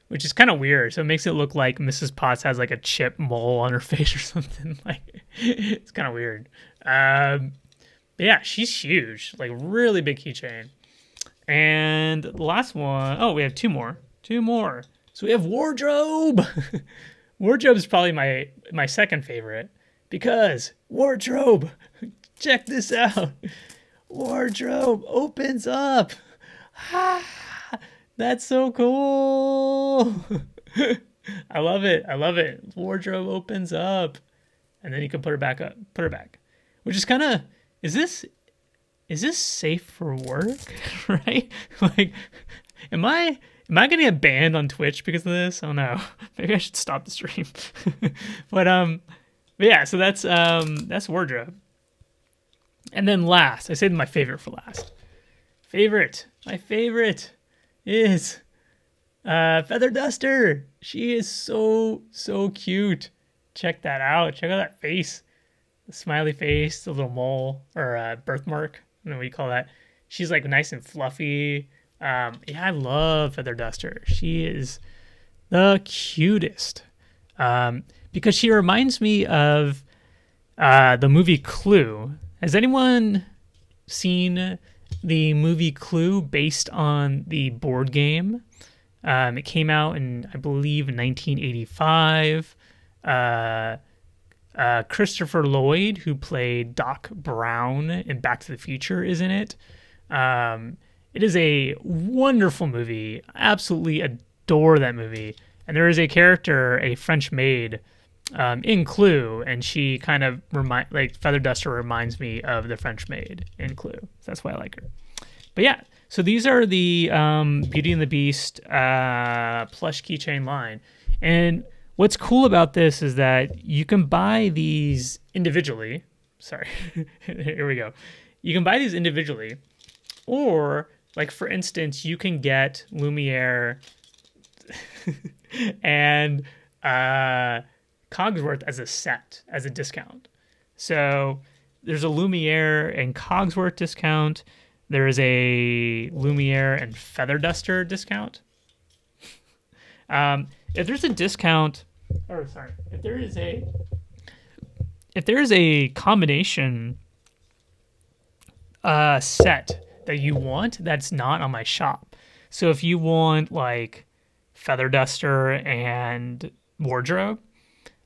which is kind of weird. So it makes it look like Mrs. Potts has like a chip mole on her face or something. Like, it's kind of weird. But yeah, she's huge, like really big keychain. And the last one, oh, we have two more. So we have Wardrobe. Wardrobe is probably my second favorite, because Wardrobe, check this out. Wardrobe opens up. That's so cool. I love it. Wardrobe opens up, and then you can put her back, which is kind of, is this safe for work? Right? Like, am I gonna get banned on Twitch because of this? Oh no. Maybe I should stop the stream. But yeah, so that's Wardrobe. And then last, I saved my favorite for last. My favorite is Feather Duster. She is so cute. Check that out. Check out that face. The smiley face, the little mole or birthmark. I don't know what you call that. She's like nice and fluffy. Yeah, I love Feather Duster. She is the cutest. Because she reminds me of the movie Clue. Has anyone seen the movie Clue based on the board game? It came out in, I believe, 1985. Christopher Lloyd, who played Doc Brown in Back to the Future, is in it. It is a wonderful movie. Absolutely adore that movie. And there is a character, a French maid, in Clue, and she kind of Feather Duster reminds me of the French maid in Clue. So that's why I like her. But yeah, so these are the Beauty and the Beast plush keychain line. And what's cool about this is that you can buy these individually. Sorry, here we go. You can buy these individually, or like for instance, you can get Lumiere and Cogsworth as a set, as a discount. So there's a Lumiere and Cogsworth discount. There is a Lumiere and Feather Duster discount. If there's a discount, or sorry, if there is a combination set that you want that's not on my shop. So if you want like feather duster and wardrobe,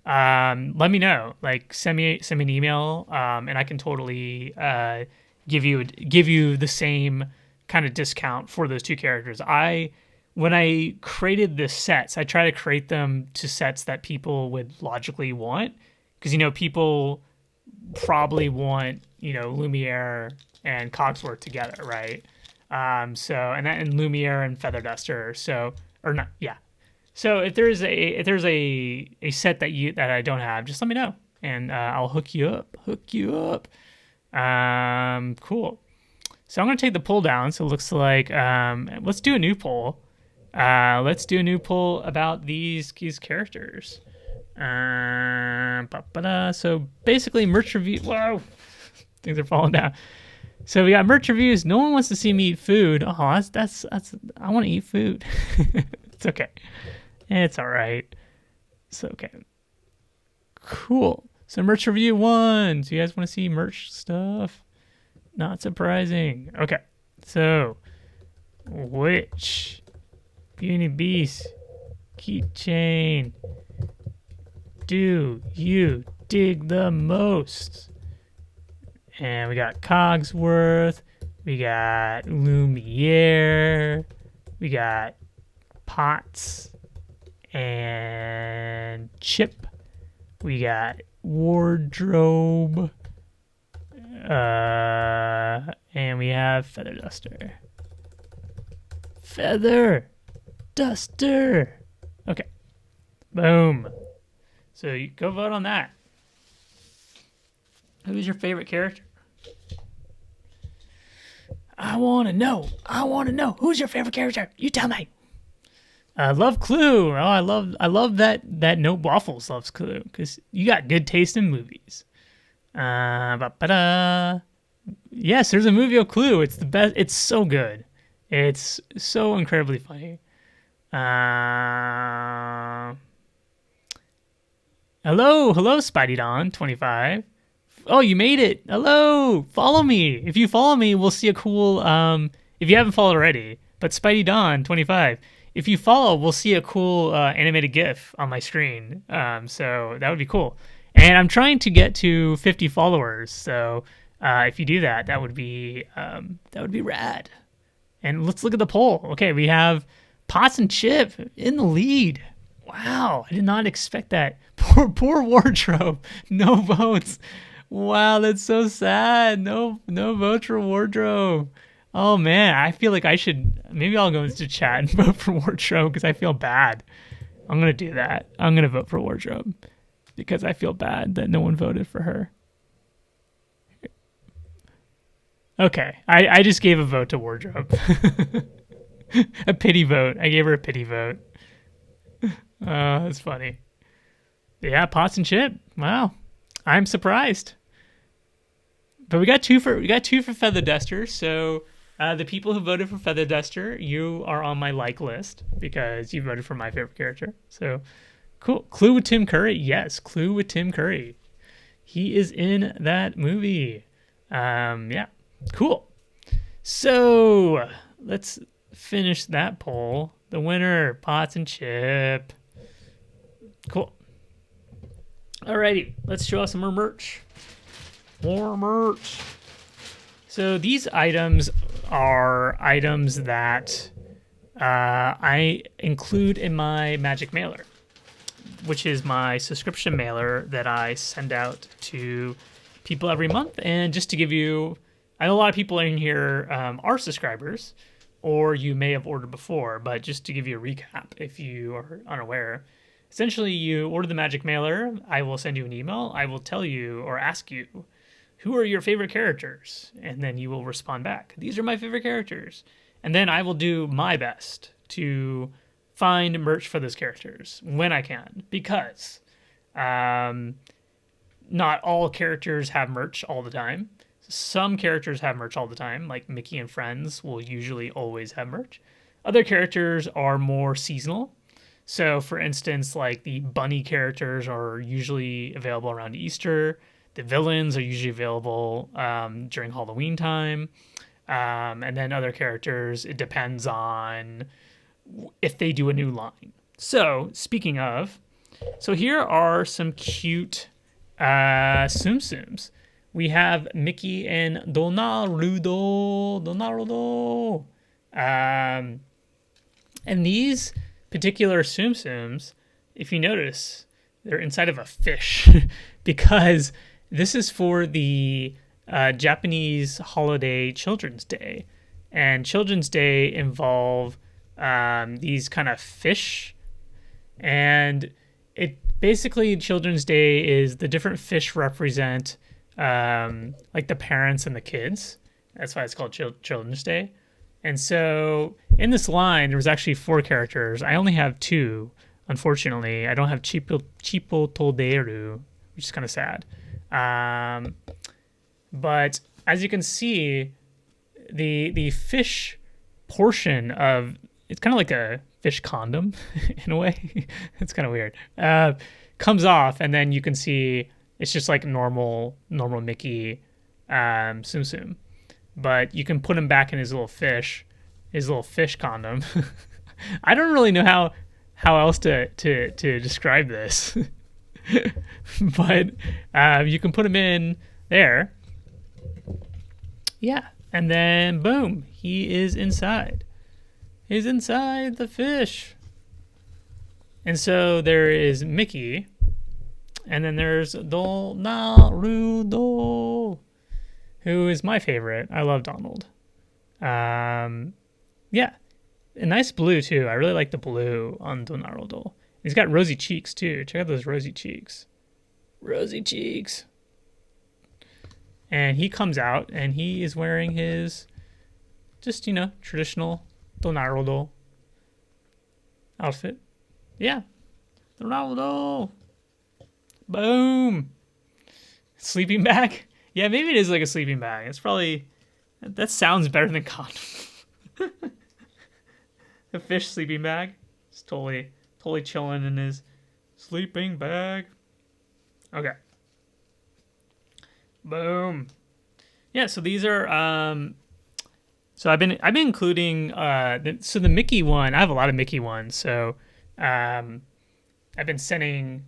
let me know. Like send me an email, and I can totally give you the same kind of discount for those two characters. When I created the sets, I try to create them to sets that people would logically want, because people probably want Lumiere and Cogsworth together, right? And Lumiere and Feather Duster. So or not, yeah. So if there's a set that I don't have, just let me know, and I'll hook you up. Cool. So I'm gonna take the poll down. So it looks like let's do a new poll. Let's do a new poll about these characters. So basically, merch review. Whoa, things are falling down. So we got merch reviews. No one wants to see me eat food. Oh, that's. I want to eat food. It's okay. It's all right. It's okay. Cool. So merch review 1. So you guys want to see merch stuff? Not surprising. Okay. So which Beauty Beast keychain do you dig the most? And we got Cogsworth, we got Lumiere, we got Potts and Chip, we got Wardrobe, and we have Feather Duster. Feather Duster. Okay. Boom. So you go vote on that. Who's your favorite character? I want to know. Who's your favorite character? You tell me. I love Clue. Oh, I love that No Waffles loves Clue, because you got good taste in movies. Yes, there's a movie of Clue. It's the best. It's so good. It's so incredibly funny. Hello, Spidey Don 25. Oh, you made it. Hello, follow me. If you follow me, we'll see a cool. If you haven't followed already, but Spidey Don 25. If you follow, we'll see a cool animated GIF on my screen. So that would be cool. And I'm trying to get to 50 followers. So if you do that, that would be rad. And let's look at the poll. Okay, we have Potts and Chip in the lead. Wow, I did not expect that. Poor Wardrobe. No votes. Wow, that's so sad. No votes for Wardrobe. Oh man, I feel like maybe I'll go into chat and vote for Wardrobe because I feel bad. I'm gonna do that. I'm gonna vote for Wardrobe because I feel bad that no one voted for her. Okay, I just gave a vote to Wardrobe. A pity vote. I gave her a pity vote. That's funny. Yeah, Potts and Chip. Wow, I'm surprised. But we got two for Feather Duster. So the people who voted for Feather Duster, you are on my like list because you voted for my favorite character. So cool. Clue with Tim Curry. Yes, Clue with Tim Curry. He is in that movie. Yeah, cool. So let's finish that poll. The winner, Potts and Chip. Cool. Alrighty, let's show off some more merch. More merch. So these items are items that I include in my Magic Mailer, which is my subscription mailer that I send out to people every month. And just to give you, I know a lot of people in here are subscribers, or you may have ordered before, but just to give you a recap, if you are unaware, essentially you order the Magic Mailer, I will send you an email, I will tell you or ask you, who are your favorite characters? And then you will respond back. These are my favorite characters. And then I will do my best to find merch for those characters when I can. Because not all characters have merch all the time. Some characters have merch all the time, like Mickey and Friends will usually always have merch. Other characters are more seasonal. So, for instance, like the bunny characters are usually available around Easter. The villains are usually available during Halloween time. And then other characters, it depends on if they do a new line. So, speaking of, so here are some cute Tsum Tsums. We have Mickey and Donaldo. And these particular Tsum Tsums, if you notice, they're inside of a fish because this is for the Japanese holiday Children's Day. And Children's Day involve these kind of fish. And it basically, Children's Day is the different fish represent like the parents and the kids. That's why it's called Children's Day. And so in this line, there was actually 4 characters. I only have 2, unfortunately. I don't have Chipo Tolderu, which is kind of sad. But as you can see, the fish portion of it's kind of like a fish condom in a way. It's kind of weird. Comes off, and then you can see it's just like normal Mickey Tsum Tsum. But you can put him back in his little fish condom. I don't really know how else to describe this. But you can put him in there. Yeah. And then boom, he is inside. He's inside the fish. And so there is Mickey. And then there's Donaldo, who is my favorite. I love Donald. Yeah. A nice blue, too. I really like the blue on Donaldo. He's got rosy cheeks, too. Check out those rosy cheeks. Rosy cheeks. And he comes out, and he is wearing his just, traditional Donaldo outfit. Yeah. Donaldo. Boom. Sleeping bag? Yeah, maybe it is like a sleeping bag. It's probably... That sounds better than condom. A fish sleeping bag. It's totally chilling in his sleeping bag. Okay. Boom. Yeah, so these are... So I've been including... So the Mickey one, I have a lot of Mickey ones, so I've been sending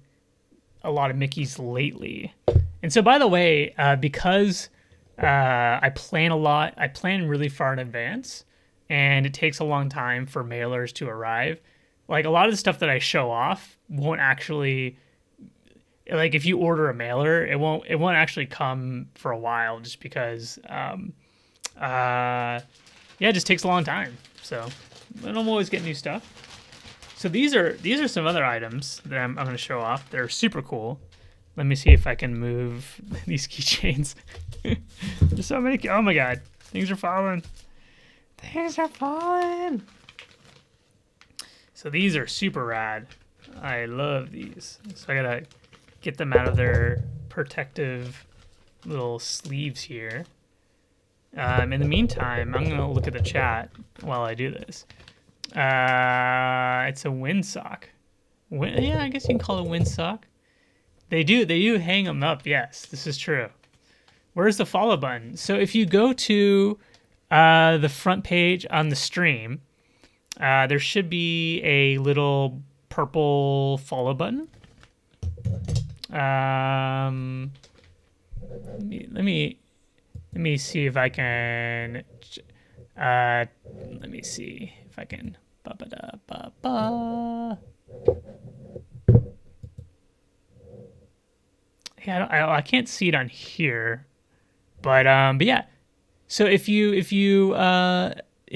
a lot of Mickeys lately. And so, by the way, because I plan a lot, I plan really far in advance, and it takes a long time for mailers to arrive. Like, a lot of the stuff that I show off won't actually, like, if you order a mailer, it won't actually come for a while, just because, it just takes a long time. So, I don't always get new stuff. So these are some other items that I'm going to show off. They're super cool. Let me see if I can move these keychains. There's so many. Oh my god. Things are falling. Things are falling. So these are super rad. I love these. So I got to get them out of their protective little sleeves here. In the meantime, I'm going to look at the chat while I do this. It's a windsock. Yeah, I guess you can call it a windsock. They do hang them up. Yes, this is true. Where's the follow button? So if you go to the front page on the stream, there should be a little purple follow button. Let me see if I can. Let me see if I can. Yeah, I can't see it on here, but yeah. So if you it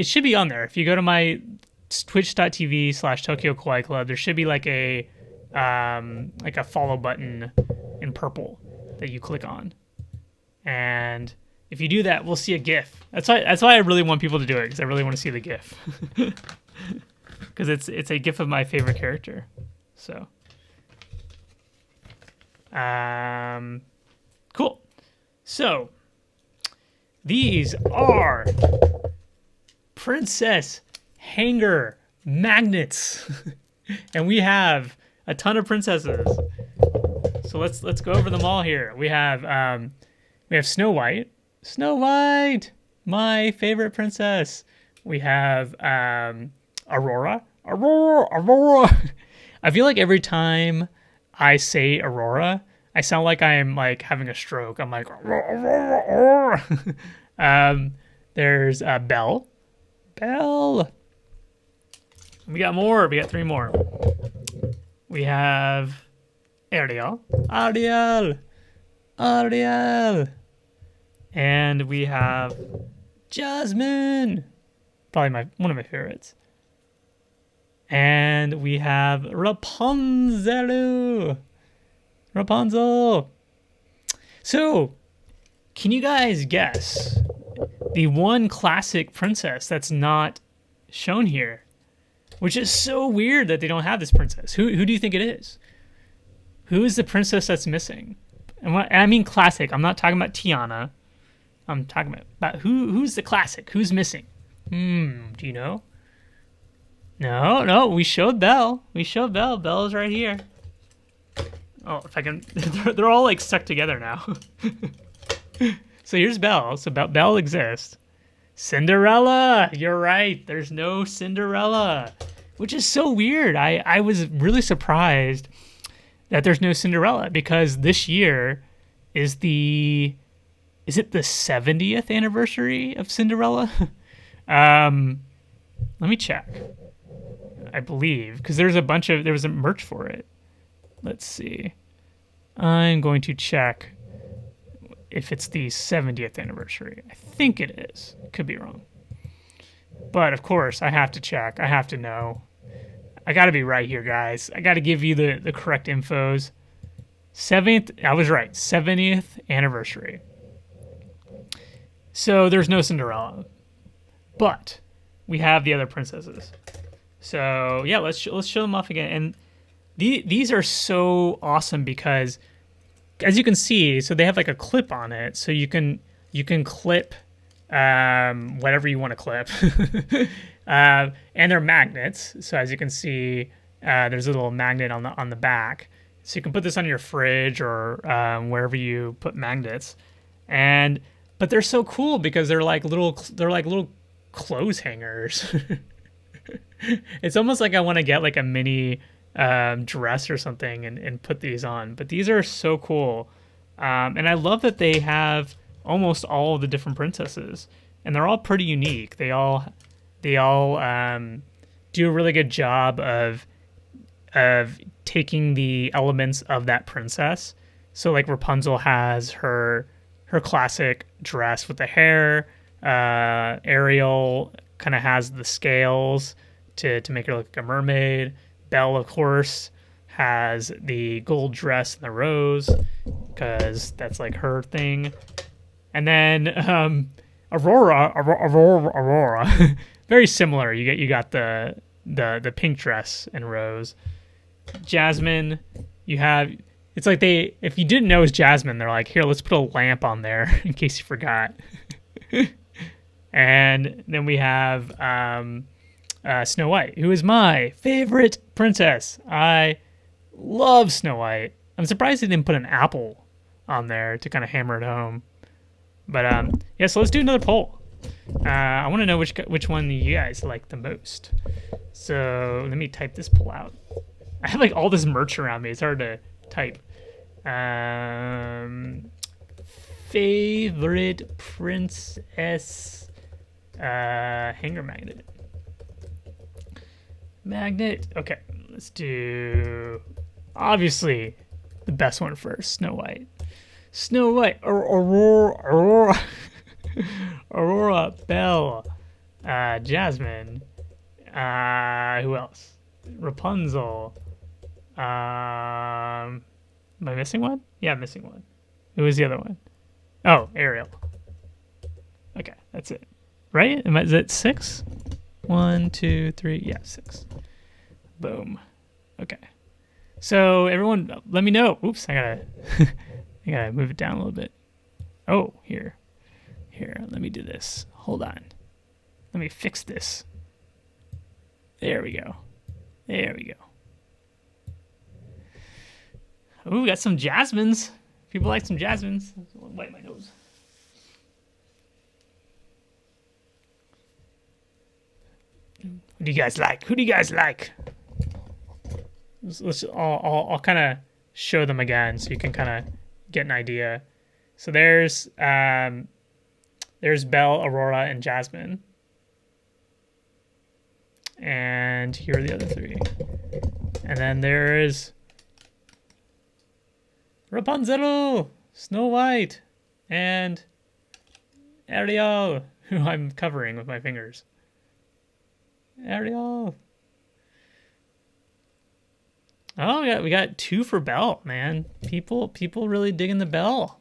should be on there. If you go to my twitch.tv/Tokyo Kawaii Club, there should be like a follow button in purple that you click on, and if you do that, we'll see a GIF. That's why I really want people to do it, because I really want to see the GIF. Because it's a GIF of my favorite character. So, cool. So, these are princess hanger magnets. And we have a ton of princesses. So let's go over them all here. We have Snow White. Snow White, my favorite princess. We have Aurora. Aurora. I feel like every time I say Aurora, I sound like I'm like having a stroke. I'm like Aurora. There's Belle. Belle. We got more. We got 3 more. We have Ariel. Ariel. Ariel. And we have Jasmine. Probably one of my favorites. And we have Rapunzel. Rapunzel. So, can you guys guess the one classic princess that's not shown here? Which is so weird that they don't have this princess. Who do you think it is? Who is the princess that's missing? And I mean classic. I'm not talking about Tiana. I'm talking about who's the classic? Who's missing? Do you know? No. We showed Belle. Belle's right here. Oh, if I can. They're all like stuck together now. So here's Belle. So Belle exists. Cinderella. You're right. There's no Cinderella, which is so weird. I was really surprised that there's no Cinderella because this year is it the 70th anniversary of Cinderella? Let me check. I believe because there was a merch for it. Let's see. I'm going to check if it's the 70th anniversary. I think it is. Could be wrong. But of course, I have to check. I have to know. I got to be right here, guys. I got to give you the correct infos. I was right. 70th anniversary. So there's no Cinderella. But we have the other princesses. So yeah, let's show them off again. And these are so awesome because, as you can see, so they have like a clip on it, so you can clip whatever you want to clip, and they're magnets. So as you can see, there's a little magnet on the back, so you can put this on your fridge or wherever you put magnets. But they're so cool because they're like little clothes hangers. It's almost like I want to get like a mini dress or something and put these on. But these are so cool. And I love that they have almost all of the different princesses. And they're all pretty unique. They all do a really good job of taking the elements of that princess. So like Rapunzel has her classic dress with the hair. Ariel kind of has the scales to make her look like a mermaid. Belle, of course, has the gold dress and the rose because that's like her thing. And then Aurora, very similar. You got the pink dress and rose. Jasmine, it's like if you didn't know it was Jasmine, they're like, here, let's put a lamp on there in case you forgot. And then we have Snow White, who is my favorite princess. I love Snow White. I'm surprised they didn't put an apple on there to kind of hammer it home. But yeah, so let's do another poll. I want to know which one you guys like the most. So let me type this poll out. I have like all this merch around me. It's hard to type. Favorite princess hanger magnet. Okay, let's do obviously the best one first. Snow White. Aurora, Belle, Jasmine. Who else? Rapunzel. Am I missing one? Yeah, I'm missing one. Who was the other one? Oh, Ariel. Okay, that's it. Right? Is it 6? 1, 2, 3. Yeah, 6. Boom. Okay. So everyone, let me know. Oops, I gotta move it down a little bit. Oh, here. Let me do this. Hold on. Let me fix this. There we go. Ooh, we got some jasmines. People like some jasmines. Wipe my nose. Who do you guys like? Who do you guys like? I'll kind of show them again so you can kind of get an idea. So there's Belle, Aurora, and Jasmine. And here are the other three. And then there's Rapunzel, Snow White, and Ariel, who I'm covering with my fingers. Ariel. Oh, we got 2 for Belle, man. People really digging the Belle.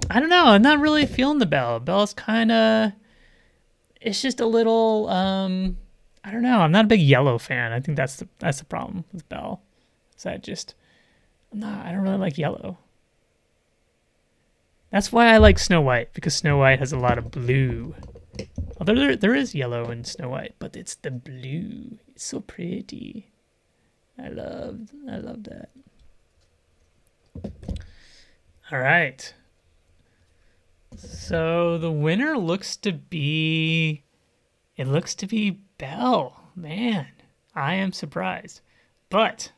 I don't know. I'm not really feeling the Belle. Belle's kind of. It's just a little. I don't know. I'm not a big yellow fan. I think that's the problem with Belle. Is that just. I don't really like yellow. That's why I like Snow White, because Snow White has a lot of blue. Although there is yellow in Snow White, but it's the blue. It's so pretty. I love that. All right. So the winner looks to be Belle. Man, I am surprised. But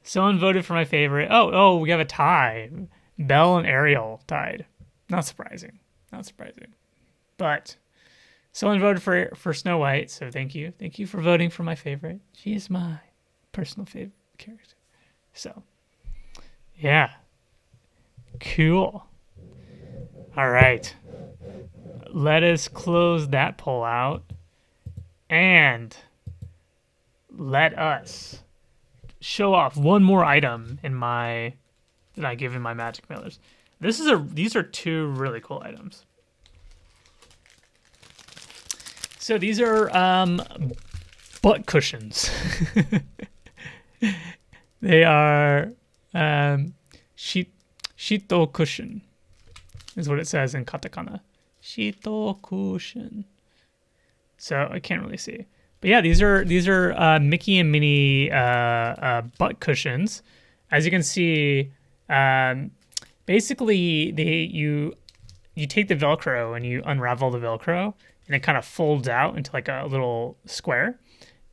someone voted for my favorite. Oh, we have a tie. Belle and Ariel tied. Not surprising. But someone voted for Snow White, so thank you. Thank you for voting for my favorite. She is my personal favorite character. So, yeah. Cool. All right. Let us close that poll out. And let us show off one more item that I give in my magic mailers. These are 2 really cool items. So these are butt cushions. They are shito cushion is what it says in katakana. Shito cushion. So I can't really see. But yeah, these are Mickey and Minnie butt cushions. As you can see, basically you take the Velcro and you unravel the Velcro, and it kind of folds out into like a little square,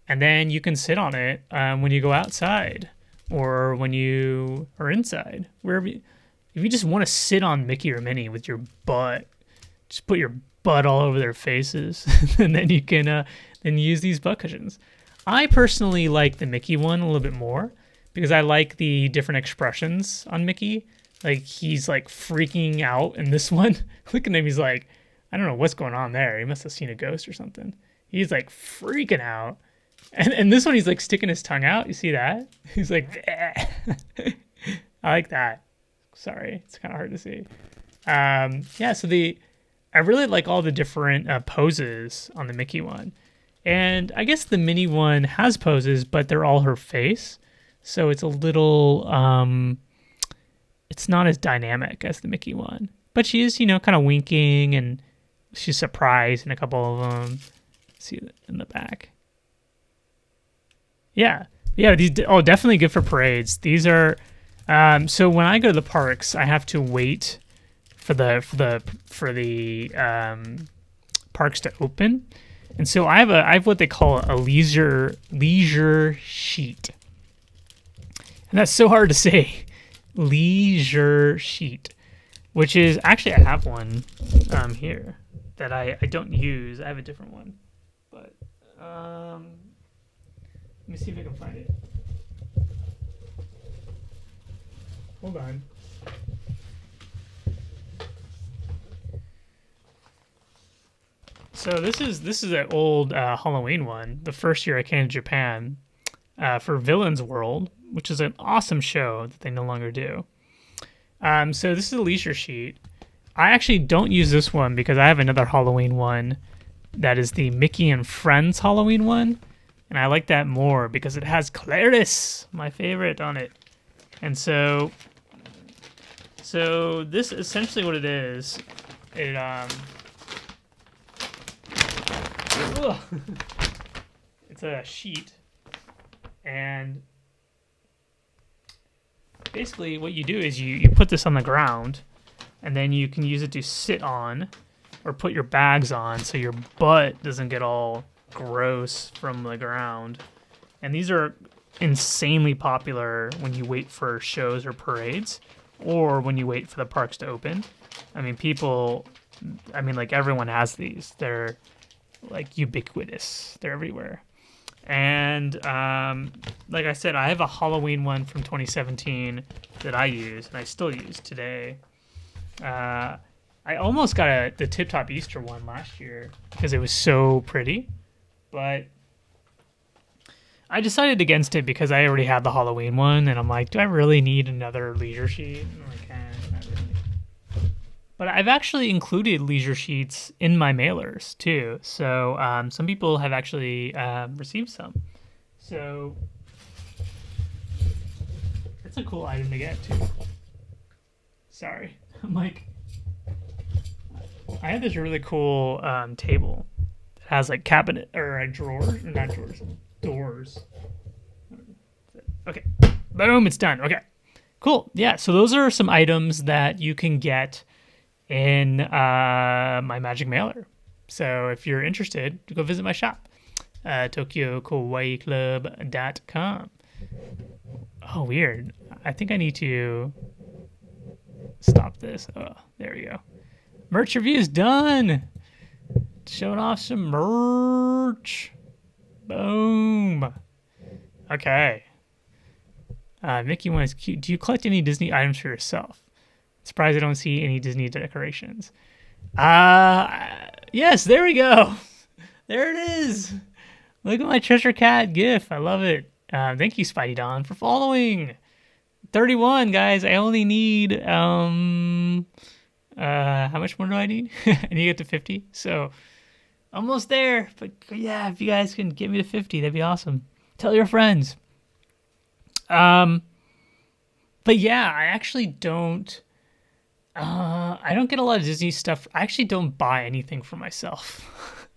and then you can sit on it when you go outside or when you are inside, wherever. If you just want to sit on Mickey or Minnie with your butt, just put your butt all over their faces, and then you can then use these butt cushions. I personally like the Mickey one a little bit more because I like the different expressions on Mickey. Like, he's like freaking out in this one. Look at him, he's like, I don't know what's going on there. He must have seen a ghost or something. He's like freaking out. And this one, he's like sticking his tongue out. You see that? He's like, I like that. Sorry, it's kind of hard to see. Yeah, so I really like all the different poses on the Mickey one. And I guess the Minnie one has poses, but they're all her face. So it's a little, it's not as dynamic as the Mickey one. But she is, kind of winking, and she's surprised in a couple of them. See in the back. Yeah, these definitely good for parades. These are, so when I go to the parks, I have to wait for the parks to open, and so I have what they call a leisure sheet, and that's so hard to say, leisure sheet, which is actually, I have one here that I don't use. I have a different one, but let me see if I can find it. Hold on. So this is an old Halloween one. The first year I came to Japan for Villains World, which is an awesome show that they no longer do. So this is a leisure sheet. I actually don't use this one because I have another Halloween one that is the Mickey and Friends Halloween one. And I like that more because it has Clarice, my favorite, on it. And so this is essentially what it is. It it's a sheet, and basically what you do is you put this on the ground, and then you can use it to sit on or put your bags on so your butt doesn't get all gross from the ground. And these are insanely popular when you wait for shows or parades or when you wait for the parks to open. I mean, like everyone has these. They're like ubiquitous. They're everywhere. And like I said, I have a Halloween one from 2017 that I use and I still use today. I almost got the Tip Top Easter one last year because it was so pretty, but I decided against it because I already had the Halloween one, and I'm like, do I really need another leisure sheet? And I'm like, not really. But I've actually included leisure sheets in my mailers too, so some people have actually received some. So it's a cool item to get too. Sorry, I'm like, I have this really cool table that has like cabinet or a drawer, or not drawers, doors. Okay, boom, it's done. Okay, cool. Yeah, so those are some items that you can get in my Magic Mailer. So if you're interested, go visit my shop, TokyoKawaiiClub.com. Oh, weird. I think I need to stop this. Oh, there we go. Merch review is done. Showing off some merch. Boom. Okay. Mickey one is cute. Do you collect any Disney items for yourself? Surprised I don't see any Disney decorations. Yes, there we go. There it is. Look at my Treasure Cat gif. I love it. Thank you, Spidey Don, for following. 31, guys. I only need how much more do I need? I need to get to 50. So almost there. But yeah, if you guys can get me to 50, that'd be awesome. Tell your friends. But yeah, I actually don't. I don't get a lot of Disney stuff. I actually don't buy anything for myself.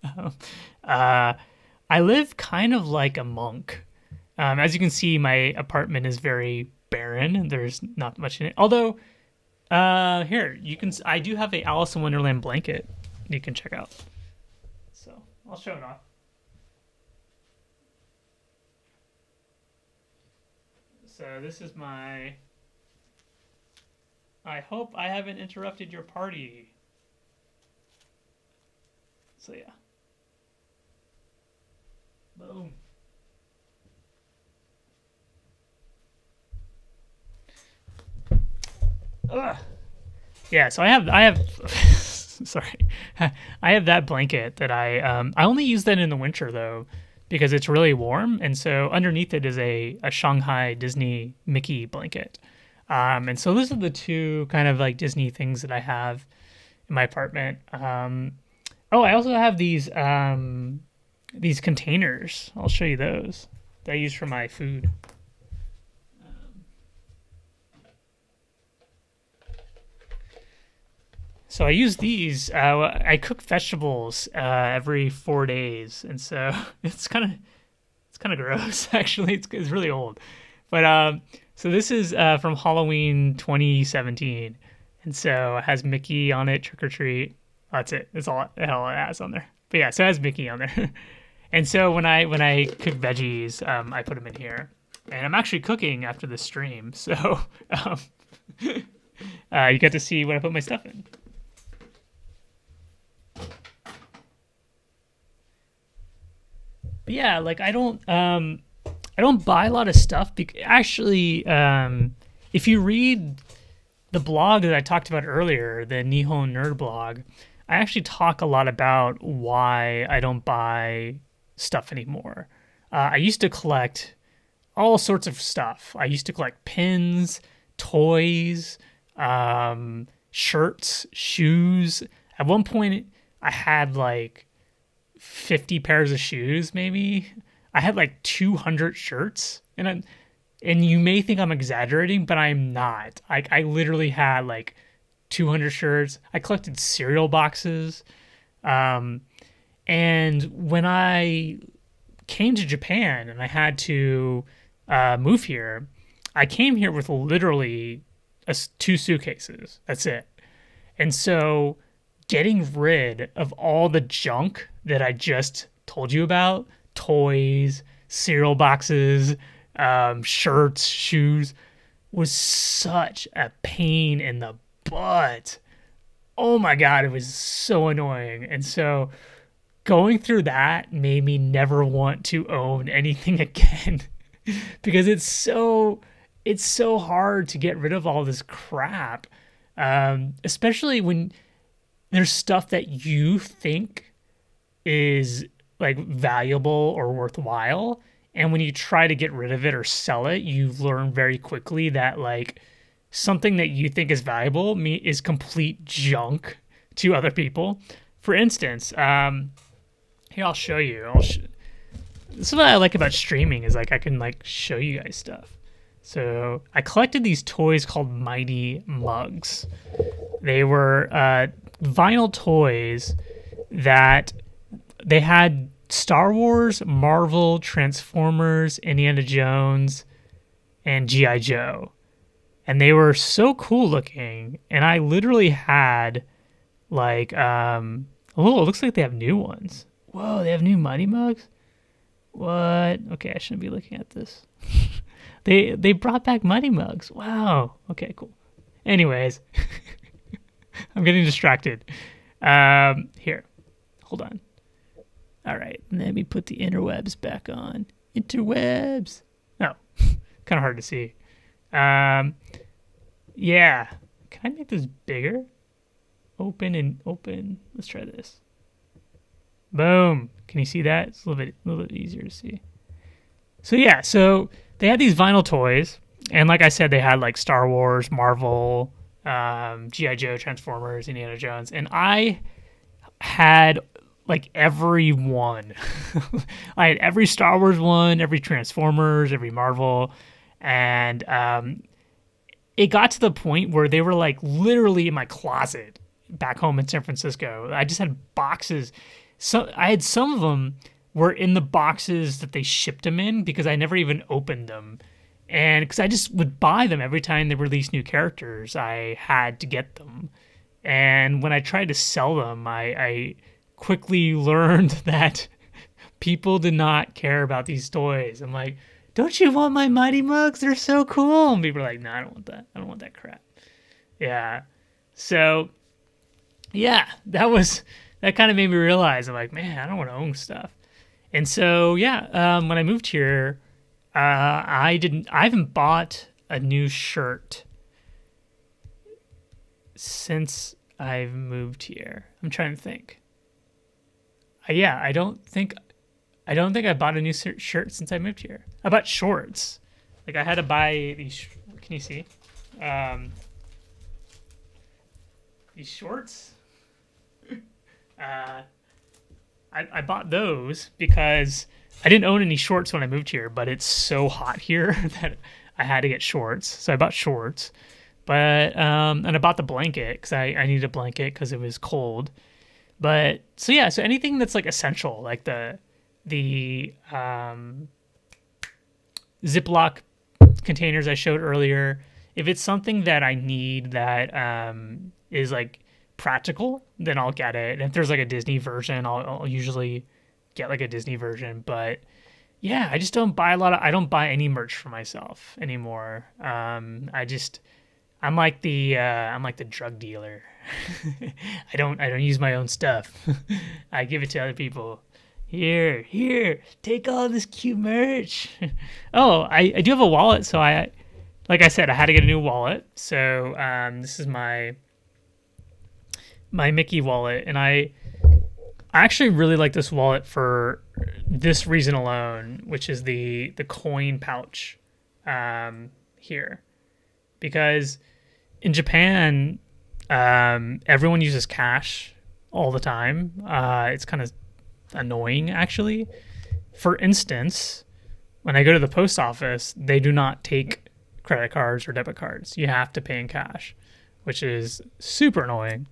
I live kind of like a monk. As you can see, my apartment is very barren. There's not much in it. Although, here I do have a Alice in Wonderland blanket you can check out. So I'll show it off. So this is my. I hope I haven't interrupted your party. So yeah. Boom. Ugh. Yeah, so I have sorry. I have that blanket that I only use that in the winter though, because it's really warm, and so underneath it is a Shanghai Disney Mickey blanket. And so those are the two kind of like Disney things that I have in my apartment. I also have these containers. I'll show you those that I use for my food. So I use these. I cook vegetables every 4 days, and so it's kind of gross. Actually, it's really old. But so this is from Halloween 2017, and so it has Mickey on it. Trick or treat. That's it. That's all the hell it has on there. But yeah, so it has Mickey on there. And so when I cook veggies, I put them in here. And I'm actually cooking after the stream, so you get to see what I put my stuff in. But yeah, like I don't buy a lot of stuff. Actually, if you read the blog that I talked about earlier, the Nihon Nerd blog, I actually talk a lot about why I don't buy stuff anymore. I used to collect all sorts of stuff. I used to collect pins, toys, shirts, shoes. At one point, I had like 50 pairs of shoes, maybe. I had like 200 shirts, and you may think I'm exaggerating, but I'm not. I literally had like 200 shirts. I collected cereal boxes. And when I came to Japan and I had to move here, I came here with literally 2 suitcases. That's it. And so getting rid of all the junk that I just told you about, toys, cereal boxes, shirts, shoes, was such a pain in the butt. Oh my God, it was so annoying. And so going through that made me never want to own anything again because it's so hard to get rid of all this crap. Especially when there's stuff that you think is like valuable or worthwhile, and when you try to get rid of it or sell it, you learn very quickly that like something that you think is valuable is complete junk to other people. For instance, here I'll show you. This is what I like about streaming is like I can like show you guys stuff. So I collected these toys called Mighty Mugs. They were vinyl toys that they had Star Wars, Marvel, Transformers, Indiana Jones, and G.I. Joe. And they were so cool looking. And I literally had like, it looks like they have new ones. Whoa, they have new Mighty Mugs? What? Okay, I shouldn't be looking at this. They brought back Mighty Mugs. Wow. Okay, cool. Anyways, I'm getting distracted. Here, hold on. All right, let me put the interwebs back on. Interwebs. Oh, kind of hard to see. Yeah. Can I make this bigger? Open and open. Let's try this. Boom. Can you see that? It's a little bit easier to see. So yeah, so they had these vinyl toys, and like I said, they had like Star Wars, Marvel, G.I. Joe, Transformers, Indiana Jones, and I had like every one. I had every Star Wars one, every Transformers, every Marvel, and it got to the point where they were like literally in my closet back home in San Francisco. I just had boxes. So I had some of them were in the boxes that they shipped them in because I never even opened them. And because I just would buy them every time they released new characters, I had to get them. And when I tried to sell them, I quickly learned that people did not care about these toys. I'm like, don't you want my Mighty Mugs? They're so cool. And people are like, no, I don't want that. I don't want that crap. Yeah. So, yeah, that kind of made me realize, I'm like, man, I don't want to own stuff. And so, yeah, when I moved here, I haven't bought a new shirt since I've moved here. I'm trying to think. Yeah, I don't think I bought a new shirt since I moved here. I bought shorts. Like I had to buy these. Can you see? These shorts. I bought those because I didn't own any shorts when I moved here, but it's so hot here that I had to get shorts. So I bought shorts, but and I bought the blanket because I needed a blanket because it was cold. But so yeah, so anything that's like essential, like the Ziploc containers I showed earlier, if it's something that I need that is like practical, then I'll get it. And if there's like a Disney version, I'll usually get like a Disney version. But yeah, I just don't buy I don't buy any merch for myself anymore. I'm like the drug dealer. I don't use my own stuff. I give it to other people. Here, take all this cute merch. Oh, I do have a wallet, so like I said, I had to get a new wallet. So this is my Mickey wallet, and I actually really like this wallet for this reason alone, which is the coin pouch here, because in Japan everyone uses cash all the time. It's kind of annoying, actually. For instance, when I go to the post office, they do not take credit cards or debit cards. You have to pay in cash, which is super annoying.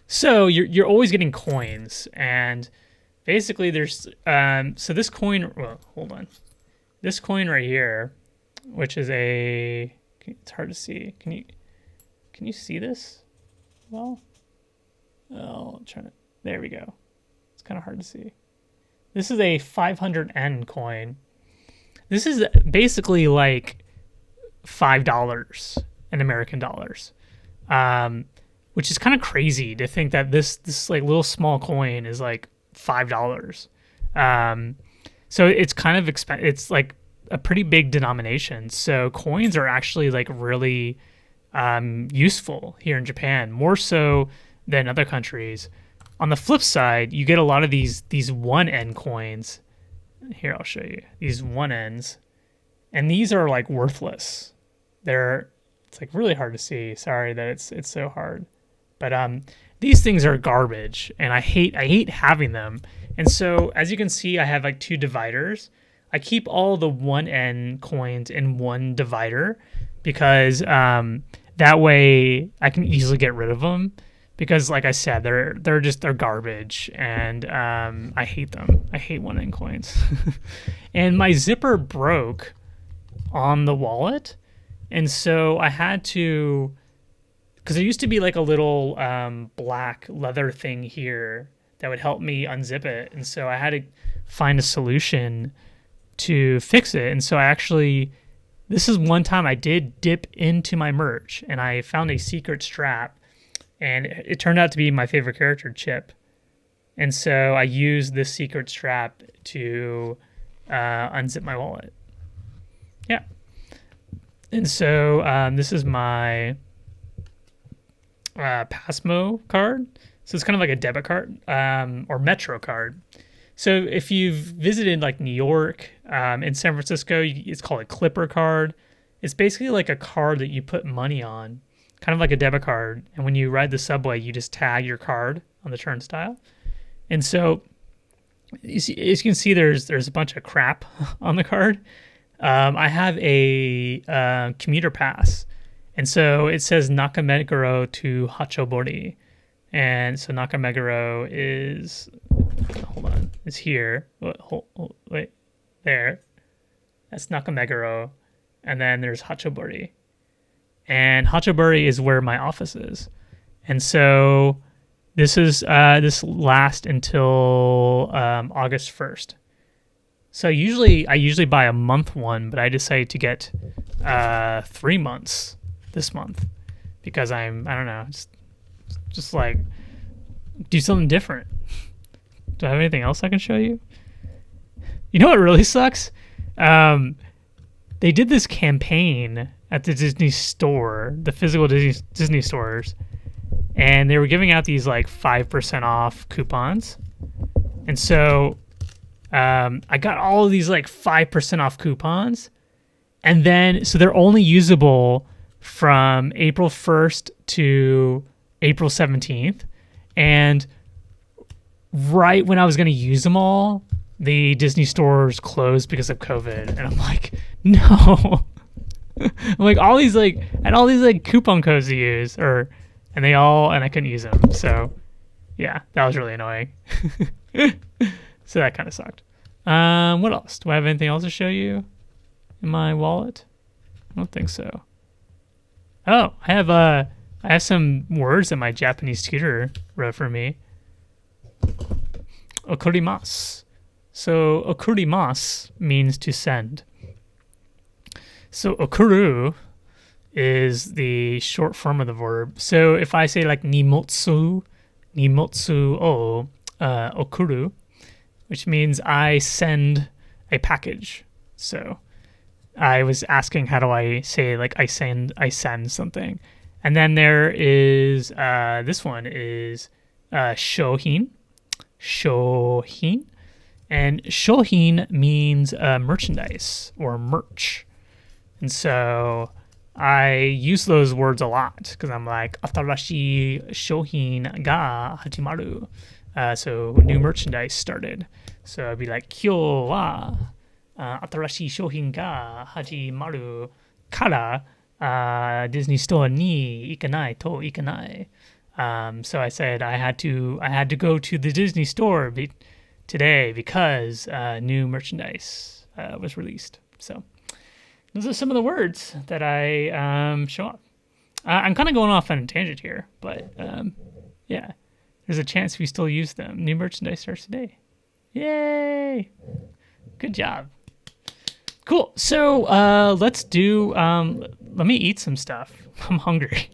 So you're always getting coins, and basically there's so this coin. Well, hold on, this coin right here. which is it's hard to see. Can you see this? Well, oh, there we go. It's kind of hard to see. This is a 500N coin. This is basically like $5 in American dollars, which is kind of crazy to think that this like little small coin is like $5. So it's kind of it's like a pretty big denomination. So coins are actually like really useful here in Japan, more so than other countries. On the flip side, you get a lot of these 1N coins. Here, I'll show you these 1Ns, and these are like worthless. It's like really hard to see. Sorry that it's so hard, but these things are garbage, and I hate having them. And so as you can see, I have like two dividers. I keep all the 1N coins in one divider because that way I can easily get rid of them. Because, like I said, they're garbage, and I hate them. I hate 1N coins. And my zipper broke on the wallet, and so I had to, because there used to be like a little black leather thing here that would help me unzip it, and so I had to find a solution to fix it. And so this is one time I did dip into my merch, and I found a secret strap. And it turned out to be my favorite character, Chip. And so I used this secret strap to unzip my wallet. Yeah. And so this is my Passmo card. So it's kind of like a debit card or Metro card. So if you've visited like New York and San Francisco, it's called a Clipper card. It's basically like a card that you put money on. Kind of like a debit card, and when you ride the subway, you just tag your card on the turnstile. And so, as you can see, there's a bunch of crap on the card. I have a commuter pass, and so it says Nakameguro to Hachobori, and so Nakameguro is here. Wait, there. That's Nakameguro, and then there's Hachobori. And Hachoburi is where my office is. And so this lasts until August 1st. So I usually buy a month one, but I decided to get 3 months this month because I don't know, just like do something different. Do I have anything else I can show you? You know what really sucks? They did this campaign at the Disney store, the physical Disney stores, and they were giving out these like 5% off coupons. And so I got all of these like 5% off coupons, and then so they're only usable from April 1st to April 17th. And right when I was going to use them all, the Disney stores closed because of COVID. And I'm like, no. I'm like, all these coupon codes to use, and I couldn't use them. So yeah, that was really annoying. So that kind of sucked. What else? Do I have anything else to show you in my wallet? I don't think so. Oh, I have some words that my Japanese tutor wrote for me. Okurimasu. So okurimasu means to send. So okuru is the short form of the verb. So if I say like nimotsu o okuru, which means I send a package. So I was asking, how do I say like I send something? And then there is this one is shohin. And shohin means merchandise or merch. And so I use those words a lot because I'm like, atarashi shohin ga hajimaru. So new merchandise started. So I'd be like, kyou wa atarashi shohin ga hajimaru kara Disney store ni ikanai to ikanai. So I said I had to go to the Disney store today because new merchandise was released. So those are some of the words that I show off. I'm kind of going off on a tangent here, but yeah, there's a chance we still use them. New merchandise starts today. Yay! Good job. Cool. So let's do. Let me eat some stuff. I'm hungry.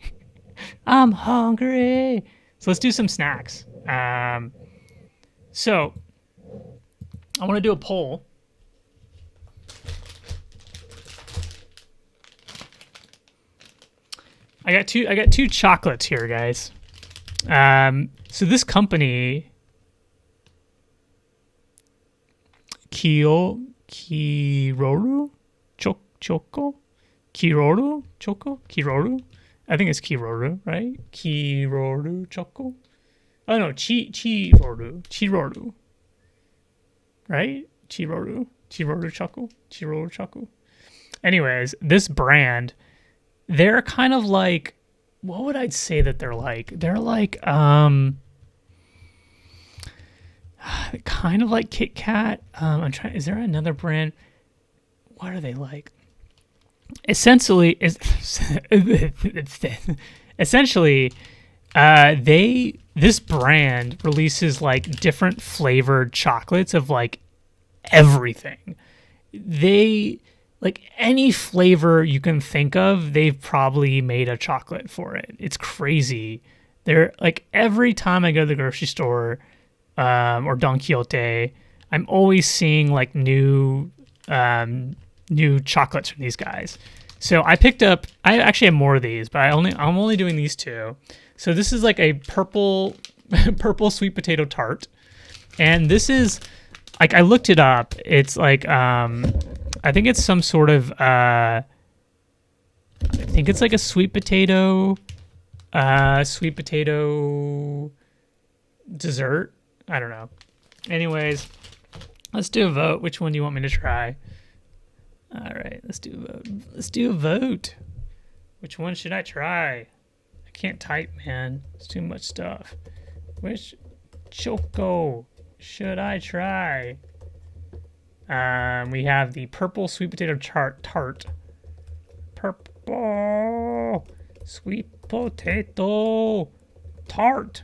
I'm hungry. So let's do some snacks. So I want to do a poll. I got two chocolates here, guys. So this company, Kiroru Choco, Kiroru. I think it's Kiroru, right? Kiroru Choco. Oh no, Chiroru, right? Chiroru Choco. Anyways, this brand, they're kind of like, what would I say that they're like? They're like kind of like Kit Kat. I'm trying. Is there another brand? What are they like? Essentially, this brand releases like different flavored chocolates of like everything. They like any flavor you can think of, they've probably made a chocolate for it. It's crazy. They're like every time I go to the grocery store or Don Quixote, I'm always seeing like new chocolates from these guys. So I actually have more of these, but I'm only doing these two. So this is like a purple sweet potato tart. And this is like, I looked it up. It's like I think it's some sort of I think it's like a sweet potato dessert. I don't know. Anyways, let's do a vote. Which one do you want me to try? All right, let's do a vote. Let's do a vote. Which one should I try? I can't type, man. It's too much stuff. Which choco should I try? We have the purple sweet potato tart. Purple sweet potato tart.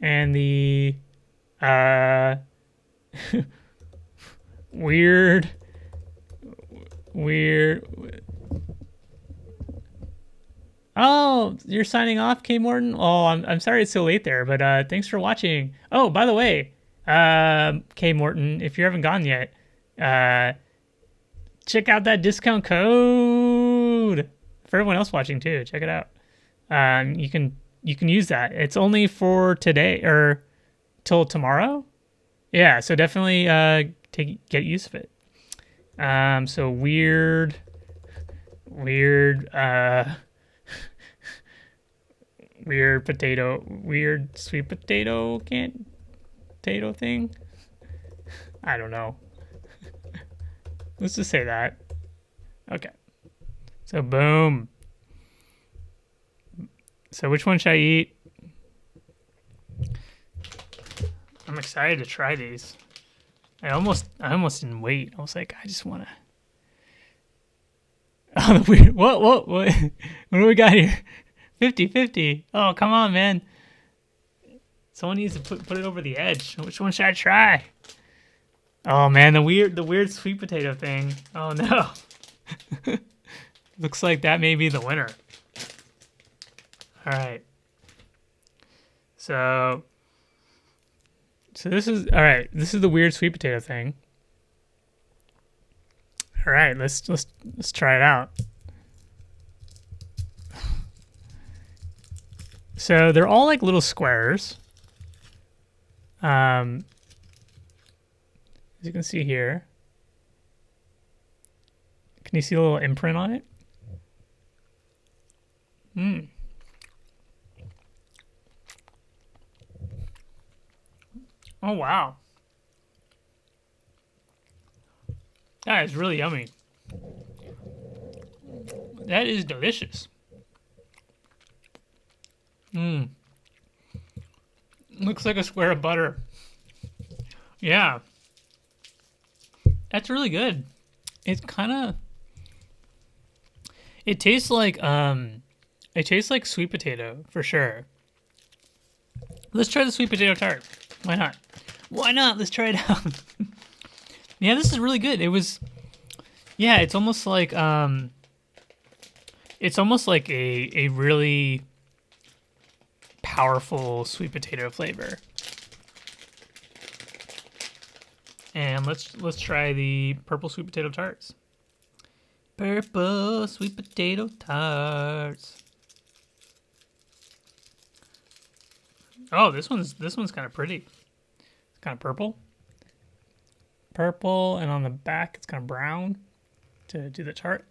And the weird. Oh, you're signing off, K Morton? Oh, I'm sorry it's so late there, but thanks for watching. Oh, by the way, K Morton, if you haven't gone yet, check out that discount code for everyone else watching too. Check it out. You can use that. It's only for today or till tomorrow. Yeah, so definitely get use of it. So weird sweet potato potato thing. I don't know. Let's just say that. Okay. So boom. So which one should I eat? I'm excited to try these. I almost didn't wait. I was like, I just want to. Oh, the weird. What? What do we got here? 50-50. Oh, come on, man. Someone needs to put it over the edge. Which one should I try? Oh man, the weird sweet potato thing. Oh no. Looks like that may be the winner. All right. So this is all right. This is the weird sweet potato thing. All right, let's try it out. So they're all like little squares. As you can see here. Can you see a little imprint on it? Oh, wow. That is really yummy. That is delicious. Looks like a square of butter. Yeah. That's really good. It's kind of It tastes like sweet potato for sure. Let's try the sweet potato tart. Why not? Why not? Let's try it out. Yeah, this is really good. It was, yeah, it's almost like a really powerful sweet potato flavor. And let's try the purple sweet potato tarts. Purple sweet potato tarts. Oh, this one's kind of pretty. It's kind of purple. Purple, and on the back it's kind of brown to do the tart.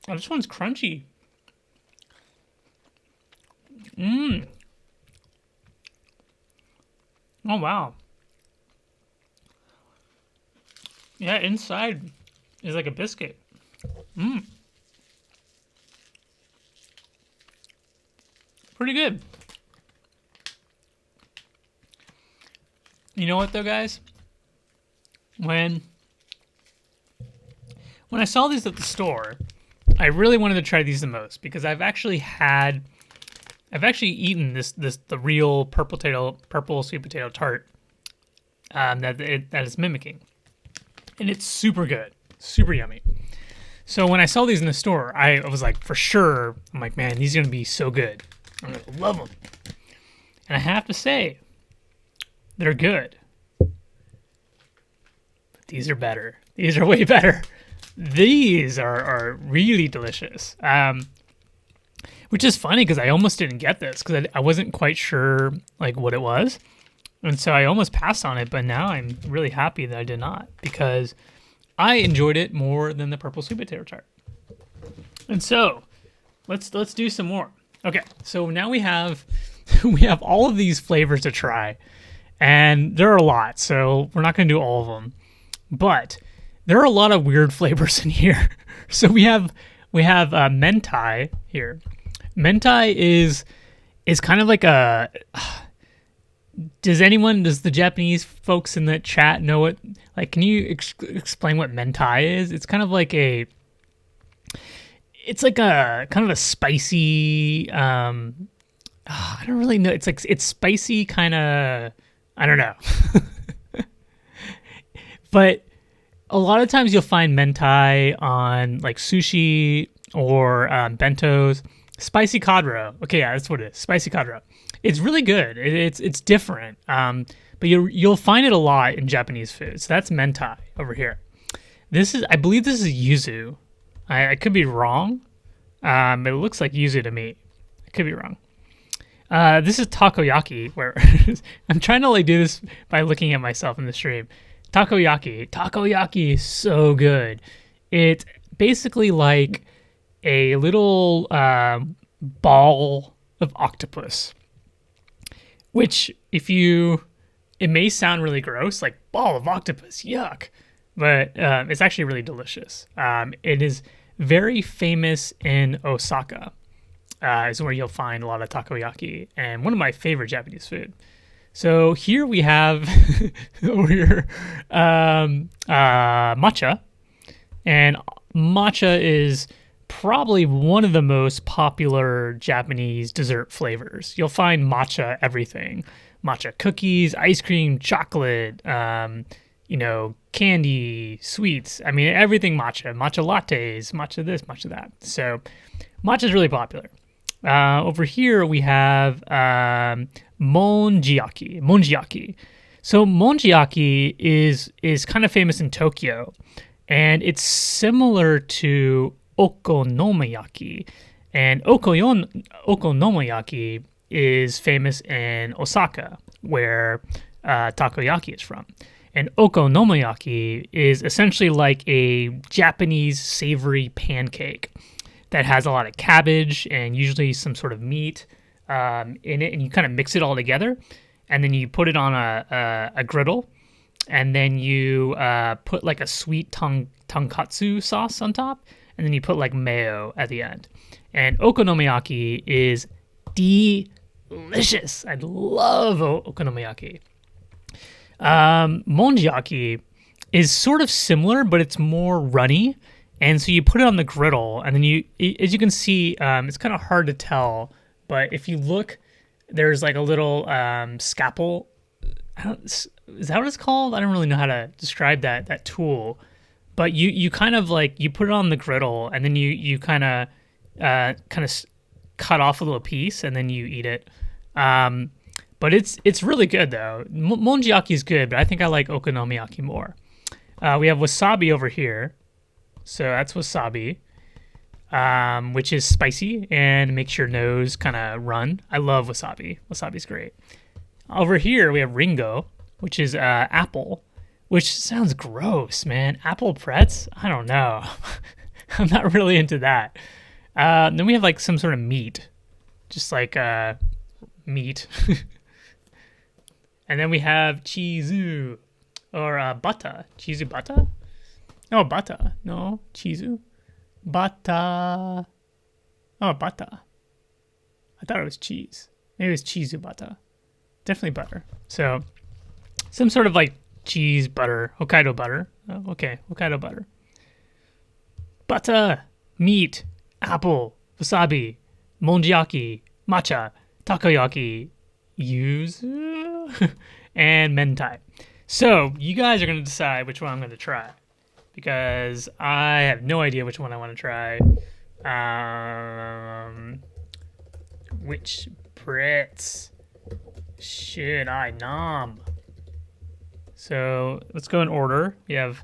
Oh, this one's crunchy. Mmm. Oh, wow. Yeah, inside is like a biscuit. Mmm. Pretty good. You know what, though, guys? When I saw these at the store, I really wanted to try these the most because I've actually eaten the real purple sweet potato tart that is mimicking, and it's super good, super yummy. So when I saw these in the store, I was like, for sure, I'm like, man, these are gonna be so good. I'm gonna love them. And I have to say, they're good. But these are better. These are way better. These are really delicious. Which is funny because I almost didn't get this because I wasn't quite sure like what it was. And so I almost passed on it, but now I'm really happy that I did not because I enjoyed it more than the purple sweet potato tart. And so let's do some more. Okay, so now we have all of these flavors to try, and there are a lot, so we're not going to do all of them. But there are a lot of weird flavors in here. So we have mentai here. Mentai is kind of like a. Does the Japanese folks in the chat know what? Like, can you explain what mentai is? It's kind of like it's like a kind of a spicy. I don't really know. It's spicy kind of. I don't know. But a lot of times you'll find mentai on like sushi or bentos. Spicy kadro. Okay, yeah, that's what it is. Spicy kadro. It's really good. It's different. But you'll find it a lot in Japanese food. So that's mentai over here. I believe this is yuzu. I could be wrong. It looks like yuzu to me. I could be wrong. This is takoyaki, where I'm trying to like do this by looking at myself in the stream. Takoyaki is so good. It's basically like a little ball of octopus, which it may sound really gross, like ball of octopus, yuck, but it's actually really delicious. It is very famous in Osaka. Is where you'll find a lot of takoyaki, and one of my favorite Japanese food. So here we have matcha, and matcha is probably one of the most popular Japanese dessert flavors. You'll find matcha everything. Matcha cookies, ice cream, chocolate, candy, sweets. I mean, everything matcha. Matcha lattes, matcha this, matcha that. So matcha is really popular. Over here we have monjiaki. So monjiaki is kind of famous in Tokyo, and it's similar to okonomiyaki. And okonomiyaki is famous in Osaka, where takoyaki is from. And okonomiyaki is essentially like a Japanese savory pancake that has a lot of cabbage and usually some sort of meat in it, and you kind of mix it all together, and then you put it on a griddle, and then you put like a sweet tonkatsu sauce on top, and then you put like mayo at the end. And okonomiyaki is delicious. I love okonomiyaki. Monjiaki is sort of similar, but it's more runny. And so you put it on the griddle, and then as you can see, it's kind of hard to tell, but if you look, there's like a little scalpel. Is that what it's called? I don't really know how to describe that tool. But you kind of like, you put it on the griddle, and then you kind of cut off a little piece, and then you eat it. But it's really good though. Monjiaki is good, but I think I like okonomiyaki more. We have wasabi over here. So that's wasabi, which is spicy and makes your nose kind of run. I love wasabi. Wasabi's great. Over here, we have ringo, which is apple, which sounds gross, man. Apple pretz? I don't know. I'm not really into that. Then we have like some sort of meat, just like meat. And then we have chizu, or bata. Chizu bata? No, bata. No, chizu. Bata. Oh, bata. I thought it was cheese. Maybe it was chizu bata. Definitely butter. So, some sort of like cheese butter. Hokkaido butter. Oh, okay, Hokkaido butter. Bata, meat, apple, wasabi, monjiaki, matcha, takoyaki, yuzu, and mentai. So, you guys are going to decide which one I'm going to try, because I have no idea which one I want to try. Which pretz should I nom? So let's go in order. We have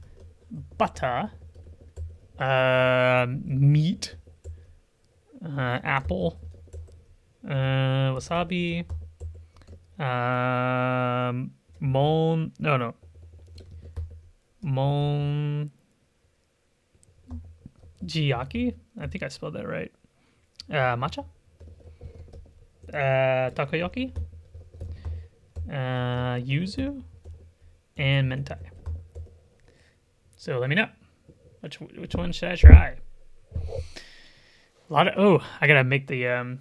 bata, meat, apple, wasabi, monjiaki. I think I spelled that right. Matcha, takoyaki, yuzu, and mentai. So let me know which one should I try. A lot of I gotta make the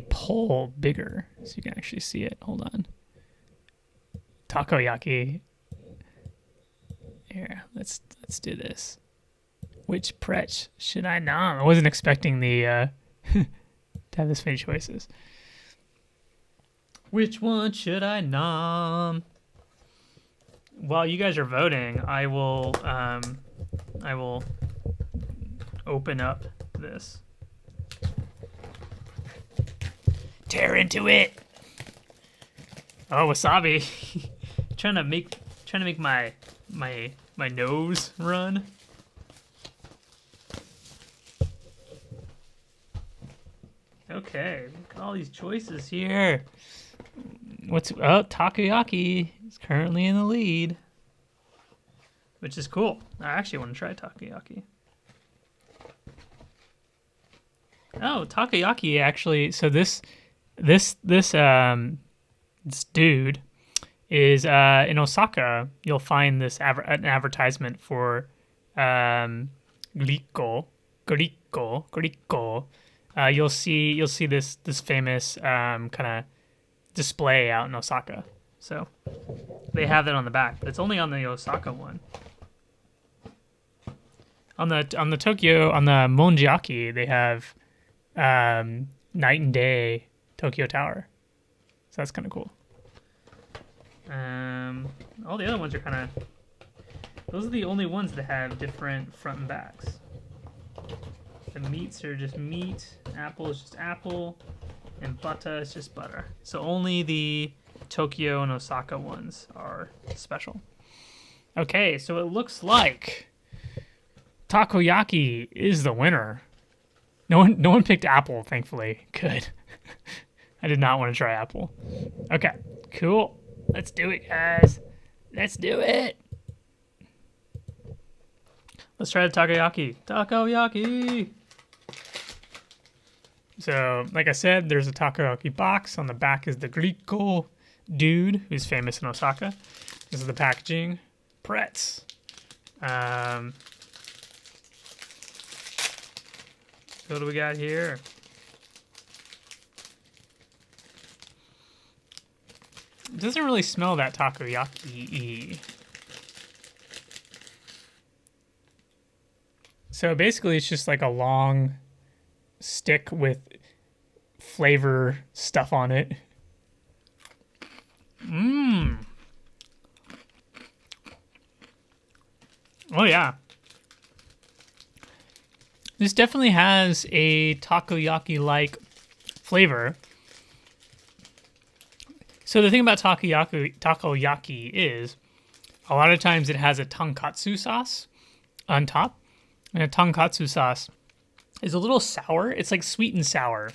pole bigger so you can actually see it. Hold on. Takoyaki. Here, let's do this. Which pretz should I nom? I wasn't expecting the to have this many choices. Which one should I nom? While you guys are voting, I will open up this. Tear into it. Oh, wasabi. trying to make my nose run. Okay, look at all these choices here. Takoyaki is currently in the lead, which is cool. I actually want to try takoyaki. Oh, takoyaki actually. So this dude is in Osaka. You'll find this an advertisement for griko. You'll see this famous kind of display out in Osaka. So they have that on the back, but it's only on the Osaka one. On the Tokyo, on the Monjiaki, they have night and day Tokyo Tower. So that's kind of cool. All the other ones are kind of, those are the only ones that have different front and backs. The meats are just meat, apple is just apple, and butter is just butter. So only the Tokyo and Osaka ones are special. Okay, so it looks like takoyaki is the winner. No one picked apple, thankfully. Good. I did not want to try apple. Okay, cool. Let's do it, guys. Let's do it. Let's try the takoyaki. Takoyaki! So, like I said, there's a takoyaki box. On the back is the griko dude, who's famous in Osaka. This is the packaging. Pretz. What do we got here? It doesn't really smell that takoyaki-y. So basically, it's just like a long stick with flavor stuff on it. Mmm. Oh, yeah. This definitely has a takoyaki-like flavor. So the thing about takoyaki is a lot of times it has a tonkatsu sauce on top. And a tonkatsu sauce is a little sour. It's like sweet and sour.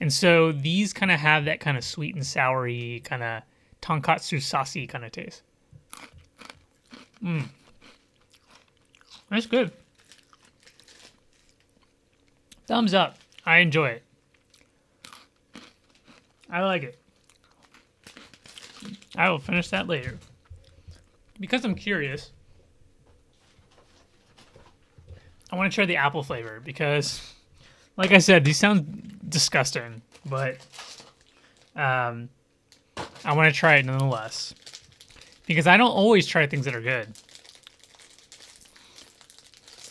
And so these kind of have that kind of sweet and soury kind of tonkatsu saucy kind of taste. Mmm. That's good. Thumbs up. I enjoy it. I like it. I will finish that later. Because I'm curious, I want to try the apple flavor because, like I said, these sound disgusting, but I want to try it nonetheless. Because I don't always try things that are good.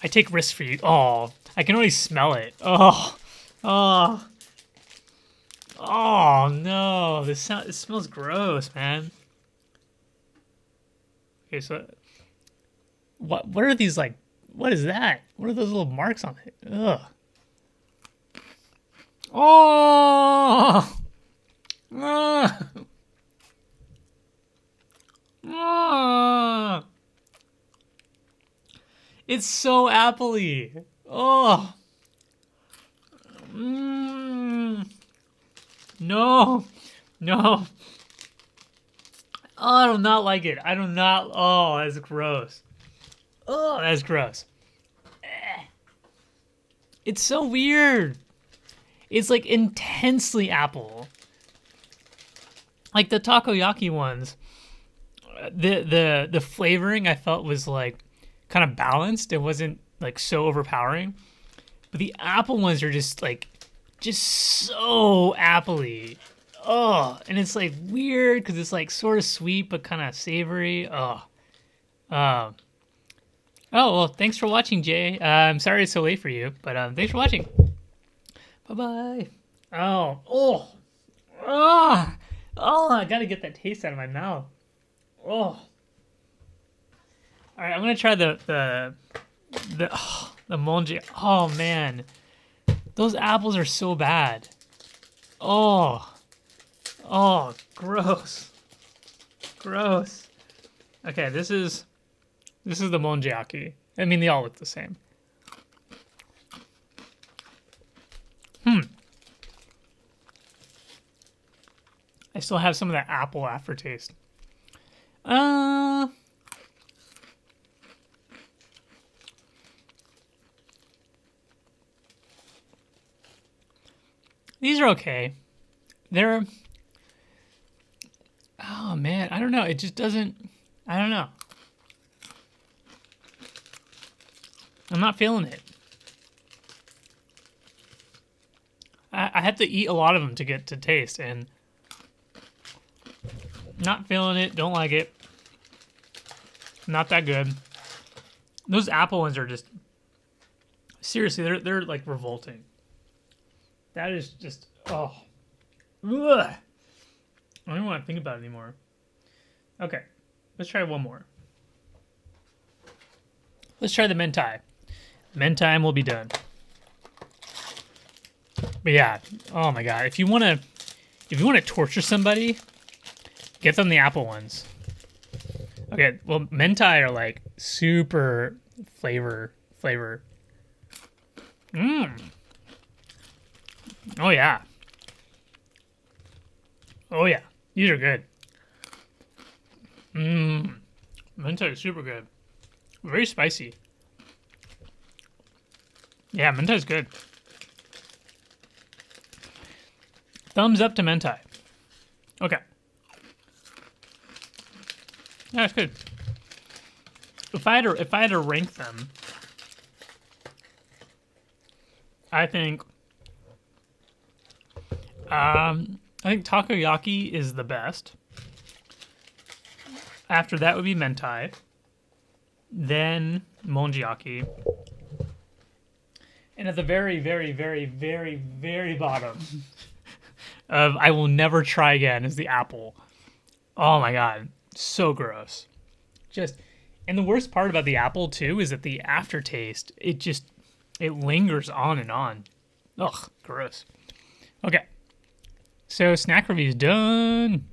I take risks for you. Oh, I can already smell it. Oh, oh, oh no! It smells gross, man. Okay, so what are these like? What is that? What are those little marks on it? Ugh. Oh. Ah. Ah. It's so apple-y. Oh. Mm. No. No. Oh, I do not like it. I do not. Oh, that's gross. Oh, that's gross. It's so weird. It's like intensely apple. Like the takoyaki ones, the flavoring I felt was like kind of balanced. It wasn't like so overpowering. But the apple ones are just so apple-y. Oh, and it's like weird because it's like sort of sweet but kind of savory. Oh. Oh, well, thanks for watching, Jay. I'm sorry it's so late for you, but thanks for watching. Bye-bye. Oh, oh, oh, oh, I gotta get that taste out of my mouth. Oh. All right, I'm gonna try the monji. Oh, man. Those apples are so bad. Oh. Oh, gross. Gross. Okay, this is the monjiaki. I mean, they all look the same. I still have some of that apple aftertaste. These are okay. They're... Oh, man. I don't know. It just doesn't... I don't know. I'm not feeling it. I have to eat a lot of them to get to taste, and not feeling it. Don't like it. Not that good. Those apple ones are just seriously. They're like revolting. That is just oh. Ugh. I don't even want to think about it anymore. Okay, let's try one more. Let's try the mentai. Mentai and we'll be done. But yeah, oh my god, if you want to torture somebody, get them the apple ones. Okay, well, mentai are like super flavor. Mmm. Oh yeah. Oh yeah, these are good. Mmm. Mentai is super good. Very spicy. Yeah, mentai is good. Thumbs up to mentai. Okay. Yeah, it's good. If I had to rank them, I think takoyaki is the best. After that would be mentai. Then monjiaki. And at the very, very, very, very, very bottom of I will never try again is the apple. Oh my god, so gross. Just, and the worst part about the apple too is that the aftertaste, it lingers on and on. Ugh, gross. Okay, so snack review's done.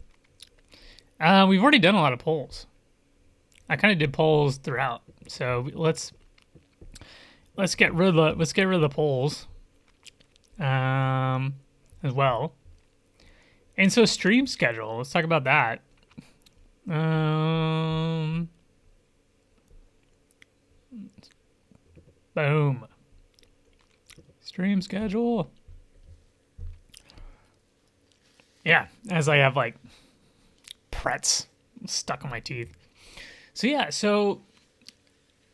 We've already done a lot of polls. I kind of did polls throughout, so let's get rid of the polls, as well. And so stream schedule. Let's talk about that. Boom. Stream schedule. Yeah, as I have like Pretz stuck on my teeth. So yeah, so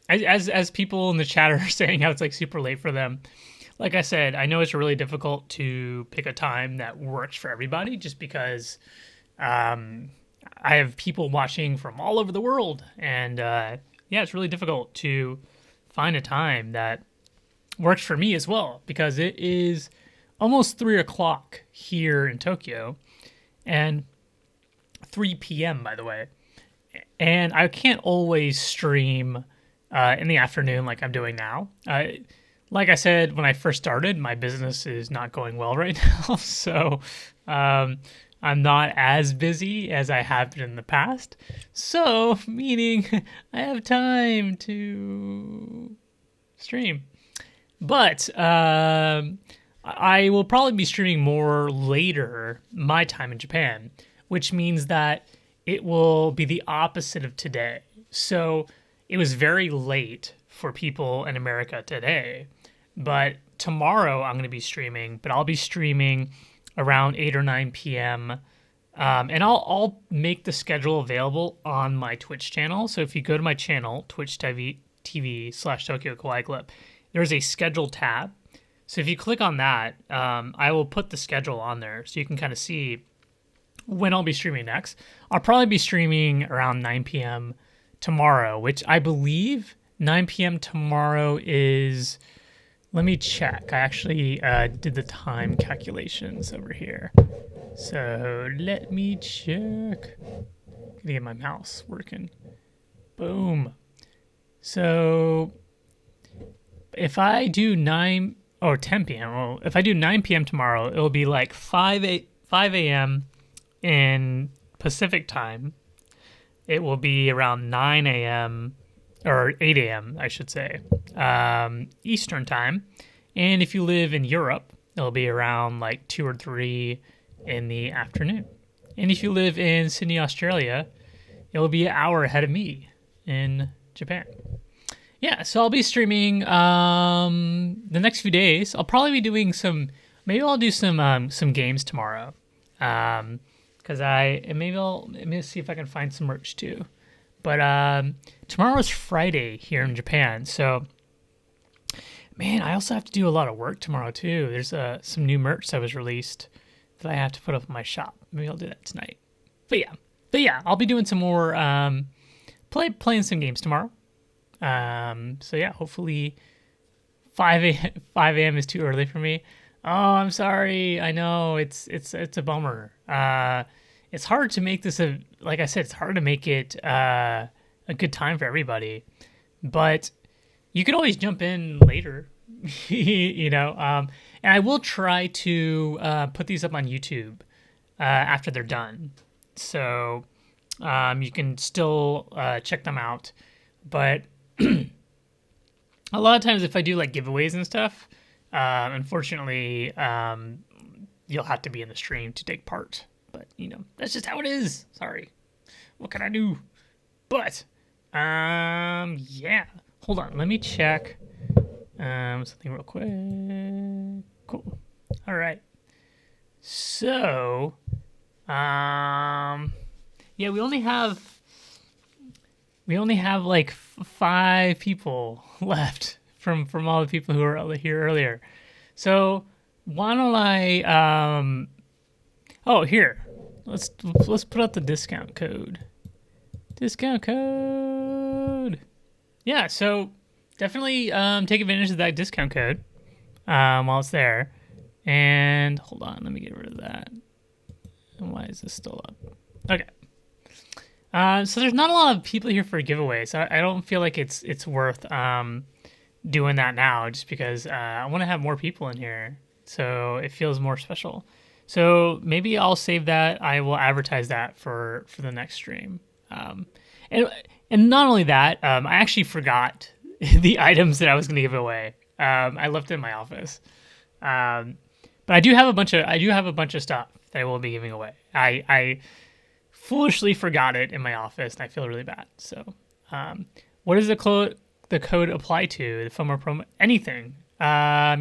as people in the chat are saying how it's like super late for them, like I said, I know it's really difficult to pick a time that works for everybody just because I have people watching from all over the world. And yeah, it's really difficult to find a time that works for me as well because it is almost 3 o'clock here in Tokyo and 3 p.m., by the way. And I can't always stream in the afternoon like I'm doing now. Like I said, when I first started, my business is not going well right now. So I'm not as busy as I have been in the past. So, meaning I have time to stream. But I will probably be streaming more later, my time in Japan, which means that it will be the opposite of today. So it was very late for people in America today, but tomorrow I'm going to be streaming, but I'll be streaming around 8 or 9 p.m. And I'll make the schedule available on my Twitch channel. So if you go to my channel, twitch.tv/Tokyo Kawaii Clip, there's a schedule tab. So if you click on that, I will put the schedule on there so you can kind of see when I'll be streaming next. I'll probably be streaming around 9 p.m. tomorrow, which I believe 9 p.m. tomorrow is... Let me check. I actually did the time calculations over here. So let me check. Gonna get my mouse working. Boom. So if I do 10 p.m. Well, if I do 9 p.m. tomorrow, it'll be like 5 a.m. in Pacific time. It will be around 9 a.m. or 8 a.m. I should say, Eastern time. And if you live in Europe, it'll be around like 2 or 3 in the afternoon. And if you live in Sydney, Australia, it'll be an hour ahead of me in Japan. Yeah, so I'll be streaming the next few days. I'll probably be doing maybe I'll do some games tomorrow. Because maybe I'll see if I can find some merch too. But tomorrow's Friday here in Japan, so man, I also have to do a lot of work tomorrow too. There's some new merch that was released that I have to put up in my shop. Maybe I'll do that tonight. But yeah, I'll be doing some more playing some games tomorrow. So yeah, hopefully 5 a.m. is too early for me. Oh, I'm sorry. I know it's a bummer. It's hard to make this like I said, it's hard to make it a good time for everybody. But you could always jump in later, you know. And I will try to put these up on YouTube after they're done, so you can still check them out. But a lot of times, if I do like giveaways and stuff, unfortunately, you'll have to be in the stream to take part. But, you know, that's just how it is. Sorry. What can I do? But, yeah. Hold on. Let me check something real quick. Cool. All right. So, yeah, we only have like 5 people left from all the people who were here earlier. So, why don't I, here. Let's put out the discount code. Discount code. Yeah, so definitely take advantage of that discount code. while it's there. And hold on, let me get rid of that. And why is this still up? Okay. So there's not a lot of people here for giveaways. I don't feel like it's worth doing that now, just because I want to have more people in here, so it feels more special. So maybe I'll save that. I will advertise that for the next stream. And not only that, I actually forgot the items that I was going to give away. I left it in my office, but I do have a bunch of stuff that I will be giving away. I foolishly forgot it in my office, and I feel really bad. So, what does the code apply to? The FOMO promo, anything.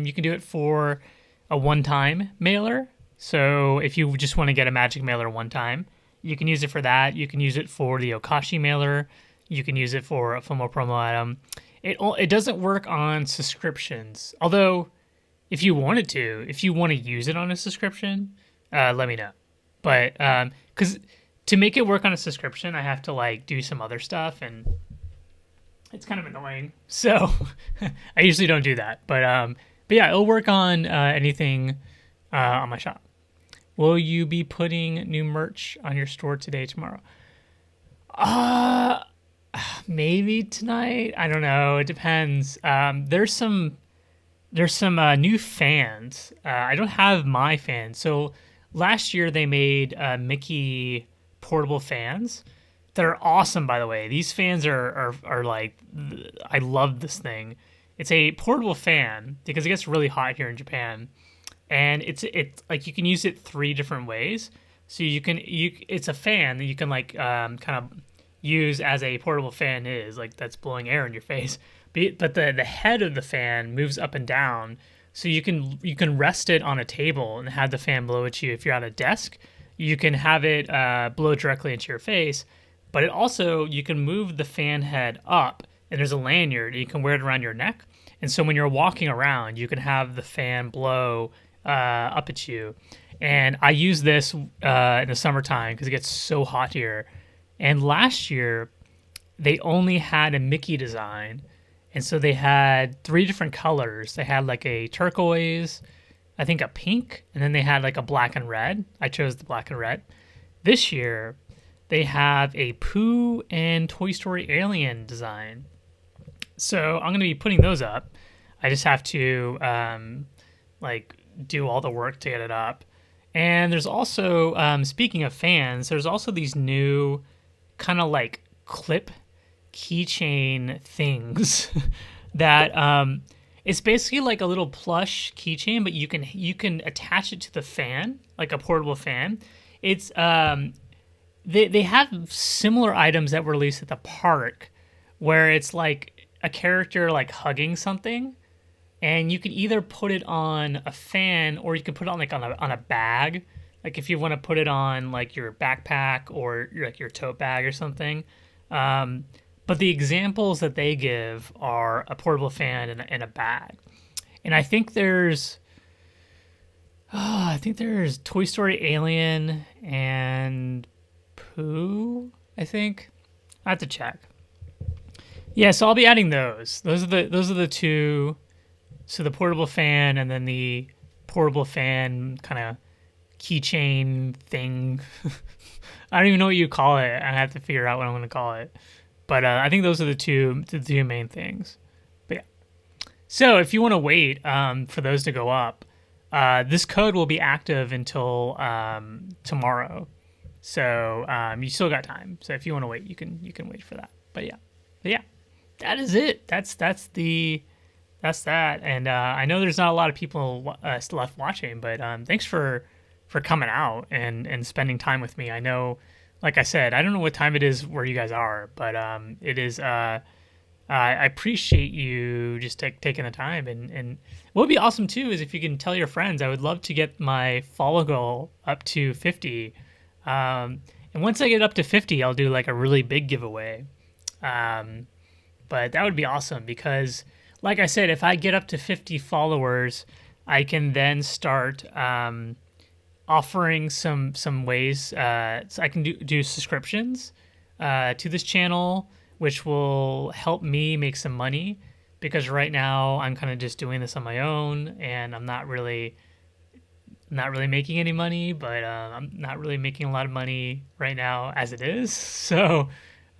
You can do it for a one-time mailer. So if you just want to get a magic mailer one time, you can use it for that. You can use it for the Okashi mailer. You can use it for a FOMO promo item. It doesn't work on subscriptions. Although, if you want to use it on a subscription, let me know. But because to make it work on a subscription, I have to like do some other stuff, and it's kind of annoying. So I usually don't do that. But yeah, it'll work on anything on my shop. Will you be putting new merch on your store today, tomorrow? Maybe tonight. I don't know. It depends. There's some new fans. I don't have my fans. So last year they made Mickey portable fans that are awesome, by the way. These fans are like, I love this thing. It's a portable fan because it gets really hot here in Japan. And it's like you can use it 3 different ways. So it's a fan that you can like kind of use as a portable fan is, like that's blowing air in your face. But the head of the fan moves up and down, so you can rest it on a table and have the fan blow at you. If you're at a desk, you can have it blow directly into your face. But it also, you can move the fan head up, and there's a lanyard, and you can wear it around your neck. And so when you're walking around, you can have the fan blow up at you. And I use this in the summertime because it gets so hot here. And last year, they only had a Mickey design. And so they had 3 different colors. They had like a turquoise, I think a pink, and then they had like a black and red. I chose the black and red. This year, they have a Pooh and Toy Story alien design. So I'm going to be putting those up. I just have to like do all the work to get it up. And there's also, speaking of fans, there's also these new kind of like clip keychain things that it's basically like a little plush keychain, but you can attach it to the fan, like a portable fan. It's they have similar items that were released at the park where it's like a character like hugging something, and you can either put it on a fan or you can put it on like on a bag. Like if you want to put it on like your backpack or your tote bag or something. But the examples that they give are a portable fan and a bag. And I think there's Toy Story Alien and Pooh, I think. I have to check. Yeah, so I'll be adding those. Those are the 2. So the portable fan and then the portable fan kind of keychain thing. I don't even know what you call it. I have to figure out what I'm going to call it. But I think those are the two main things. But yeah. So if you want to wait for those to go up, this code will be active until tomorrow. So you still got time. So if you want to wait, you can wait for that. But yeah, that is it. That's that. And I know there's not a lot of people still left watching, but thanks for coming out and spending time with me. I know, like I said, I don't know what time it is where you guys are, but it is. I appreciate you just taking the time. And what would be awesome too is if you can tell your friends. I would love to get my follow goal up to 50. And once I get up to 50, I'll do like a really big giveaway. But that would be awesome because, like I said, if I get up to 50 followers, I can then start offering some ways. So I can do subscriptions to this channel, which will help me make some money. because right now I'm kind of just doing this on my own, and I'm not really making any money, but I'm not really making a lot of money right now as it is. So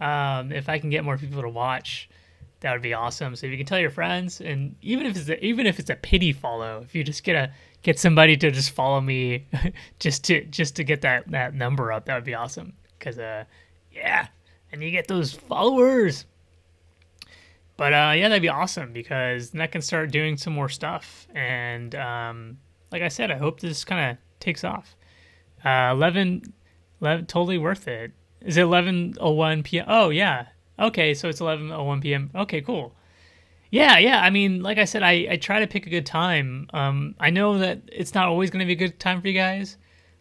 if I can get more people to watch, that would be awesome. So if you can tell your friends, and even if it's a pity follow, if you just get somebody to just follow me, just to get that number up, that would be awesome. Because yeah, and you get those followers. But yeah, that'd be awesome because then I can start doing some more stuff. And like I said, I hope this kind of takes off. 11, totally worth it. Is it 11:01 p.m.? Oh yeah. Okay, so it's 11:01 p.m. Okay, cool. Yeah. I mean, like I said, I try to pick a good time. I know that it's not always going to be a good time for you guys,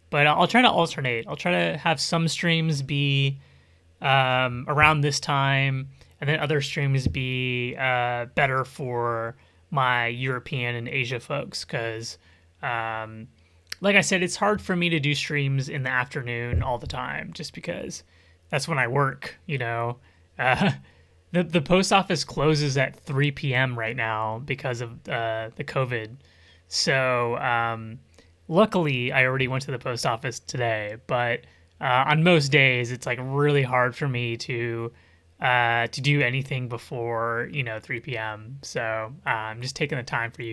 but I'll try to alternate. I'll try to have some streams be around this time, and then other streams be better for my European and Asia folks, because like I said, it's hard for me to do streams in the afternoon all the time, just because that's when I work. Uh, the post office closes at 3 p.m. right now because of the COVID. So luckily, I already went to the post office today, but on most days, it's like really hard for me to do anything before 3 p.m. So I'm just taking the time for you